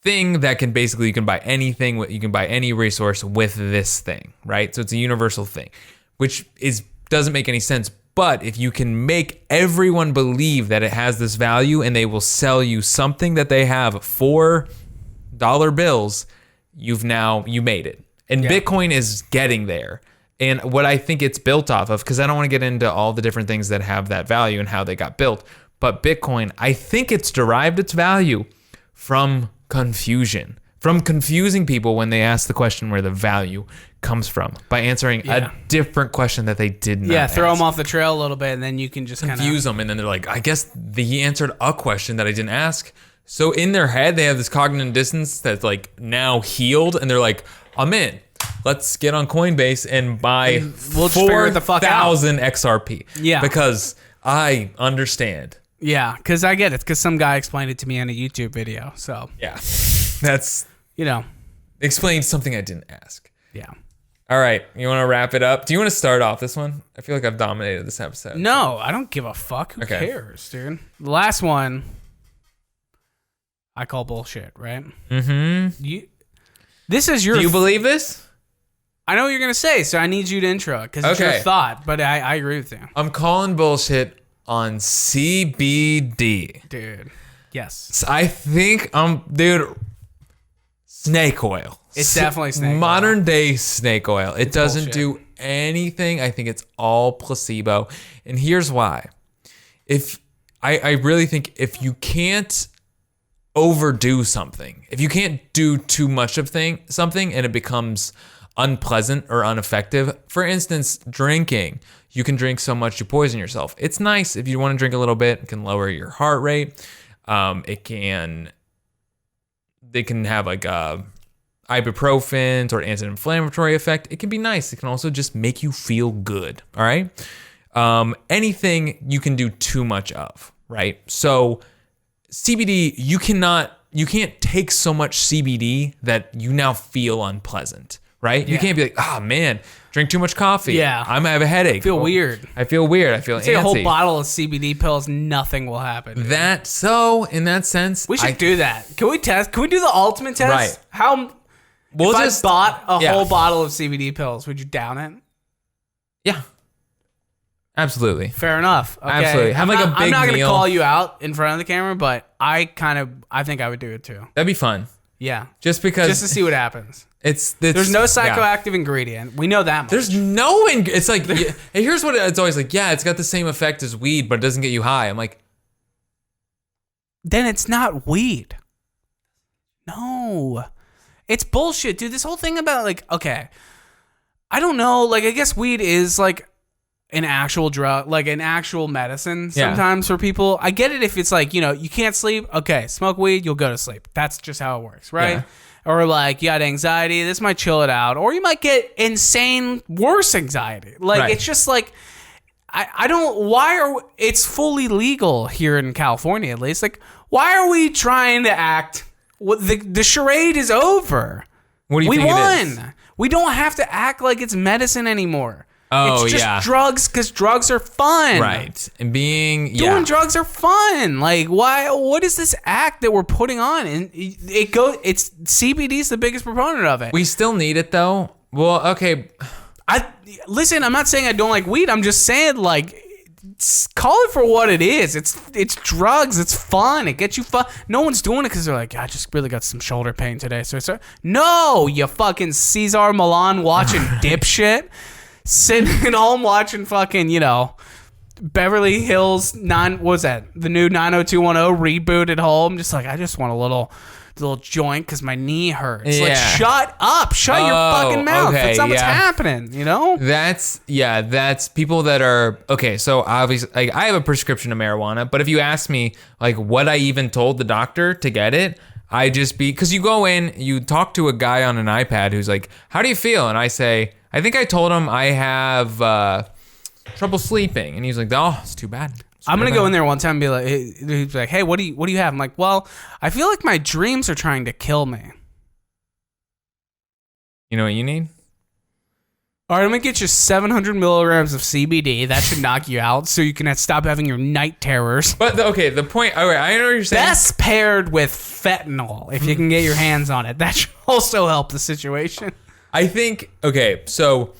thing that can basically, you can buy anything, you can buy any resource with this thing, right? So it's a universal thing, which doesn't make any sense. But if you can make everyone believe that it has this value and they will sell you something that they have for dollar bills, you made it. And Bitcoin is getting there. And what I think it's built off of, because I don't want to get into all the different things that have that value and how they got built, but Bitcoin, I think it's derived its value from confusion, from confusing people when they ask the question where the value comes from, by answering a different question that they did not throw ask. them off the trail a little bit, and then you can just confuse them, and then they're like, I guess he answered a question that I didn't ask. So in their head, they have this cognitive dissonance that's like now healed, and they're like, I'm in. Let's get on Coinbase and buy 4,000 XRP. Yeah. Because I understand. Yeah, because I get it. Because some guy explained it to me in a YouTube video. So Yeah. That's, explained something I didn't ask. Yeah. All right. You want to wrap it up? Do you want to start off this one? I feel like I've dominated this episode. No, I don't give a fuck. Who cares, dude? The last one, I call bullshit, right? Mm-hmm. This is your... Do you believe this? I know what you're going to say, so I need you to intro it, because it's your thought, but I agree with you. I'm calling bullshit on CBD. Dude. Yes. So I think, dude, snake oil. It's definitely snake oil. Modern day snake oil. It doesn't bullshit. do anything. I think it's all placebo. And here's why. I really think if you can't overdo something, if you can't do too much of something and it becomes unpleasant or ineffective, for instance, drinking, you can drink so much you poison yourself. It's nice if you want to drink a little bit. It can lower your heart rate. They can have like ibuprofen or anti-inflammatory effect. It can be nice. It can also just make you feel good. All right. Anything you can do too much of, right? So CBD, you can't take so much CBD that you now feel unpleasant, right? Yeah. You can't be like, oh man, drink too much coffee. Yeah. I'm gonna have a headache. I feel weird. I feel antsy. Take a whole bottle of CBD pills, nothing will happen. In that sense, we should do that. Can we test? Can we do the ultimate test? Right. If I bought a whole bottle of CBD pills, would you down it? Yeah. Absolutely. Fair enough. Okay. Absolutely. Have like a big meal. I'm not going to call you out in front of the camera, but I think I would do it too. That'd be fun. Yeah. Just because. Just to see what happens. There's no psychoactive ingredient. We know that much. There's no, it's like, here's what it's always like, it's got the same effect as weed, but it doesn't get you high. I'm like. Then it's not weed. No. It's bullshit, dude. This whole thing about like, okay. I don't know. Like, I guess weed is like an actual drug, like an actual medicine sometimes for people. I get it if it's like, you can't sleep. Okay, smoke weed, you'll go to sleep. That's just how it works, right? Yeah. Or like you got anxiety, this might chill it out. Or you might get insane, worse anxiety. Like, It's just like, it's fully legal here in California at least. Like, why are we trying to act, the charade is over. What do you think we won. It is? We don't have to act like it's medicine anymore. Oh, it's just drugs because drugs are fun. Right. And doing drugs are fun. Like, why? What is this act that we're putting on? And it's CBD's the biggest proponent of it. We still need it though. Well, okay. Listen, I'm not saying I don't like weed. I'm just saying, like, call it for what it is. It's drugs. It's fun. It gets you fun. No one's doing it because they're like, I just really got some shoulder pain today. So no, you fucking Cesar Millan watching dipshit. Sitting at home watching fucking, Beverly Hills what was that? The new 90210 reboot at home. Just like, I just want a little joint because my knee hurts. Yeah. Like, shut up. Shut your fucking mouth. Okay, that's not what's happening, That's people that are, okay, so obviously, like, I have a prescription of marijuana, but if you ask me, like, what I even told the doctor to get it, because you go in, you talk to a guy on an iPad who's like, how do you feel? And I say, I think I told him I have trouble sleeping, and he's like, "Oh, it's too bad." I'm gonna go in there one time and be like, he's like, "Hey, what do you have?" I'm like, "Well, I feel like my dreams are trying to kill me." You know what you need? All right, I'm going to get you 700 milligrams of CBD. That should knock you out so you can stop having your night terrors. But, the point... All right, I know what you're saying. Best paired with fentanyl, if you can get your hands on it. That should also help the situation. I think... Okay, so...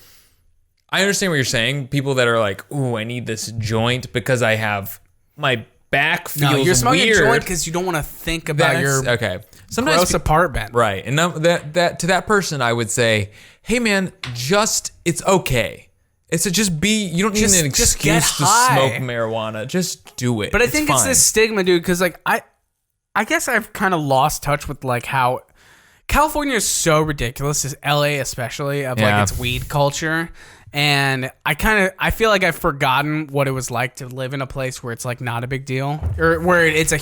I understand what you're saying. People that are like, ooh, I need this joint because I have... My back feels weird. No, you're smoking a joint because you don't want to think about your okay. Sometimes gross apartment. Right. And that to that person, I would say, hey, man, it's okay. It's to just be, you don't need an excuse to smoke marijuana. Just do it. But I think it's this stigma, dude, because like I guess I've kind of lost touch with like how California is so ridiculous, is LA especially, of like its weed culture. And I feel like I've forgotten what it was like to live in a place where it's like not a big deal, or where it is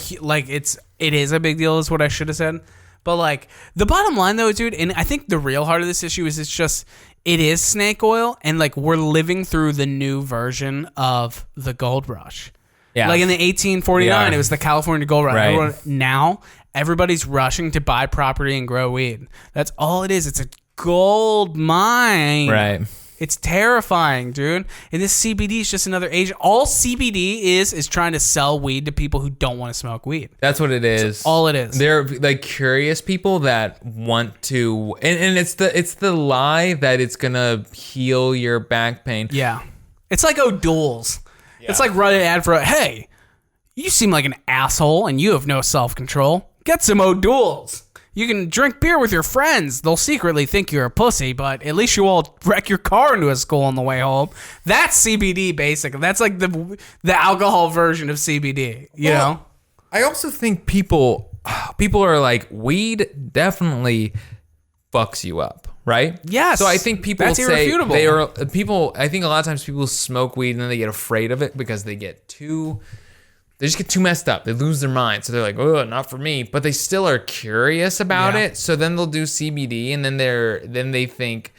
a big deal is what I should have said. But like the bottom line though, dude, and I think the real heart of this issue is it is snake oil, and like we're living through the new version of the gold rush. Yeah. Like in the 1849, it was the California gold rush. Right. Now everybody's rushing to buy property and grow weed. That's all it is. It's a gold mine. Right. It's terrifying, dude. And this CBD is just another agent. All CBD is trying to sell weed to people who don't want to smoke weed. That's what it is. That's all it is. They're like curious people that want to, and it's the lie that it's gonna heal your back pain. Yeah, it's like O'Doul's. Yeah. It's like running an ad for, hey, you seem like an asshole and you have no self-control. Get some O'Doul's. You can drink beer with your friends. They'll secretly think you're a pussy, but at least you won't wreck your car into a school on the way home. That's CBD, basically. That's like the alcohol version of CBD, you know? I also think people are like, weed definitely fucks you up, right? Yes. So I think people that's say irrefutable. I think a lot of times people smoke weed and then they get afraid of it because they just get too messed up. They lose their mind. So they're like, oh, not for me. But they still are curious about it. So then they'll do CBD and then they think,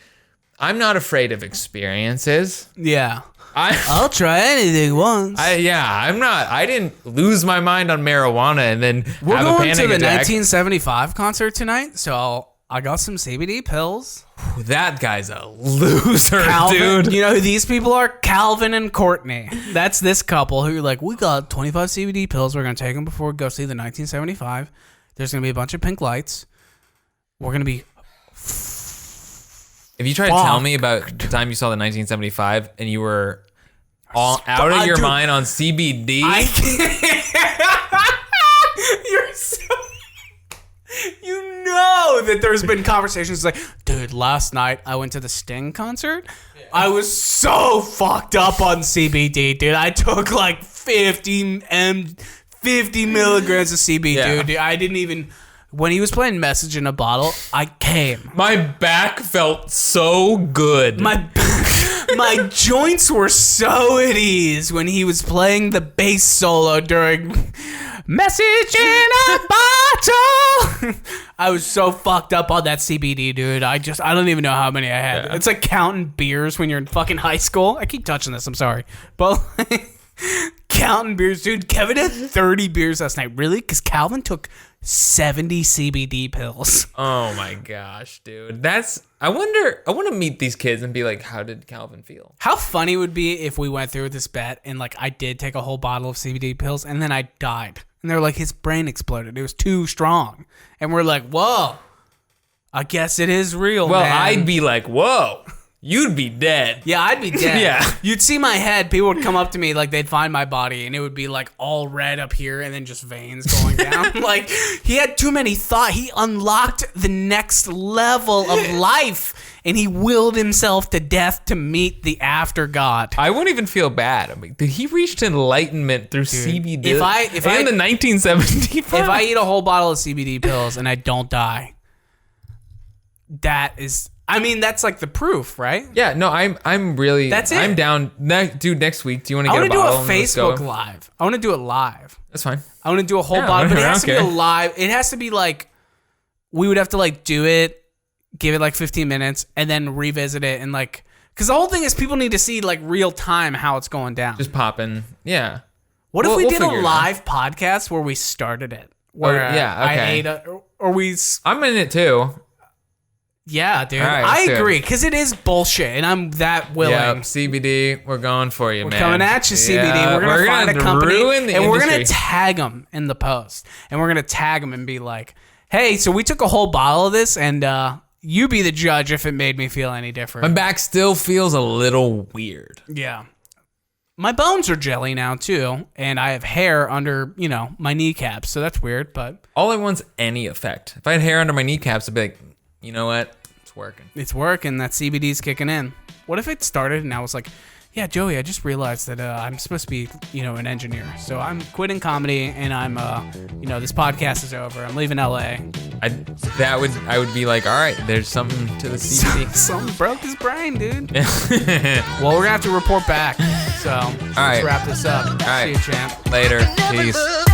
I'm not afraid of experiences. Yeah. I'll try anything once. I'm not. I didn't lose my mind on marijuana and then we're have a going panic to the attack. 1975 concert tonight. So I got some CBD pills. That guy's a loser, Calvin, dude. You know who these people are? Calvin and Courtney. That's this couple who are like, we got 25 CBD pills. We're going to take them before we go see the 1975. There's going to be a bunch of pink lights. We're going to be... If you try to tell me about the time you saw the 1975 and you were all out of your mind on CBD... You're so... You know that there's been conversations like, dude, last night I went to the Sting concert. Yeah. I was so fucked up on CBD, dude. I took like 50 milligrams of CBD, dude. I didn't even... When he was playing Message in a Bottle, I came. My back felt so good. My joints were so at ease when he was playing the bass solo during Message in a Bottle. I was so fucked up on that CBD, dude. I don't even know how many I had. Yeah. It's like counting beers when you're in fucking high school. I keep touching this, I'm sorry. But like, counting beers, dude. Kevin had 30 beers last night. Really? Because Calvin took 70 CBD pills. Oh my gosh, dude. I want to meet these kids and be like, how did Calvin feel? How funny would it be if we went through with this bet and like I did take a whole bottle of CBD pills and then I died. And they're like, his brain exploded. It was too strong. And we're like, whoa, I guess it is real, well, man. I'd be like, whoa. You'd be dead. Yeah, I'd be dead. Yeah. You'd see my head. People would come up to me, like, they'd find my body, and it would be, like, all red up here and then just veins going down. Like, he had too many thoughts. He unlocked the next level of life, and he willed himself to death to meet the after God. I wouldn't even feel bad. I mean, did he reach enlightenment through CBD? If I in the 1975? If I eat a whole bottle of CBD pills and I don't die, that is... I mean, that's like the proof, right? Yeah, no, I'm really... That's it. I'm down. Dude, next week, do you want to get a bottle? I want to do a Facebook Live. I want to do it live. That's fine. I want to do a whole bottle, but it has to be a live... It has to be like... We would have to like do it, give it like 15 minutes, and then revisit it and like... Because the whole thing is people need to see like real time how it's going down. Just popping. Yeah. What if we did a live podcast where we started it? Where I ate or we... I'm in it too. Yeah, dude. All right, I let's do it. agree because it is bullshit, and I'm that willing. Yep, CBD, we're going for you, We're man. coming at you, CBD. Yeah, we're gonna find a company, ruin the and we're gonna industry. tag them in the post, and we're gonna tag them and be like, "Hey, so we took a whole bottle of this, and you be the judge if it made me feel any different." My back still feels a little weird. Yeah. My bones are jelly now too, and I have hair under, my kneecaps, so that's weird, but All I want's any effect. If I had hair under my kneecaps, I'd be like, you know what? It's working. it's working. That CBD's kicking in. What if it started and I was like, yeah, Joey, I just realized that I'm supposed to be, an engineer. So I'm quitting comedy and I'm, this podcast is over. I'm leaving LA. I would be like, all right, there's something to the CBD. Something broke his brain, dude. Well, we're going to have to report back. So let's right. wrap this up. All right. See you, champ. Later. Peace.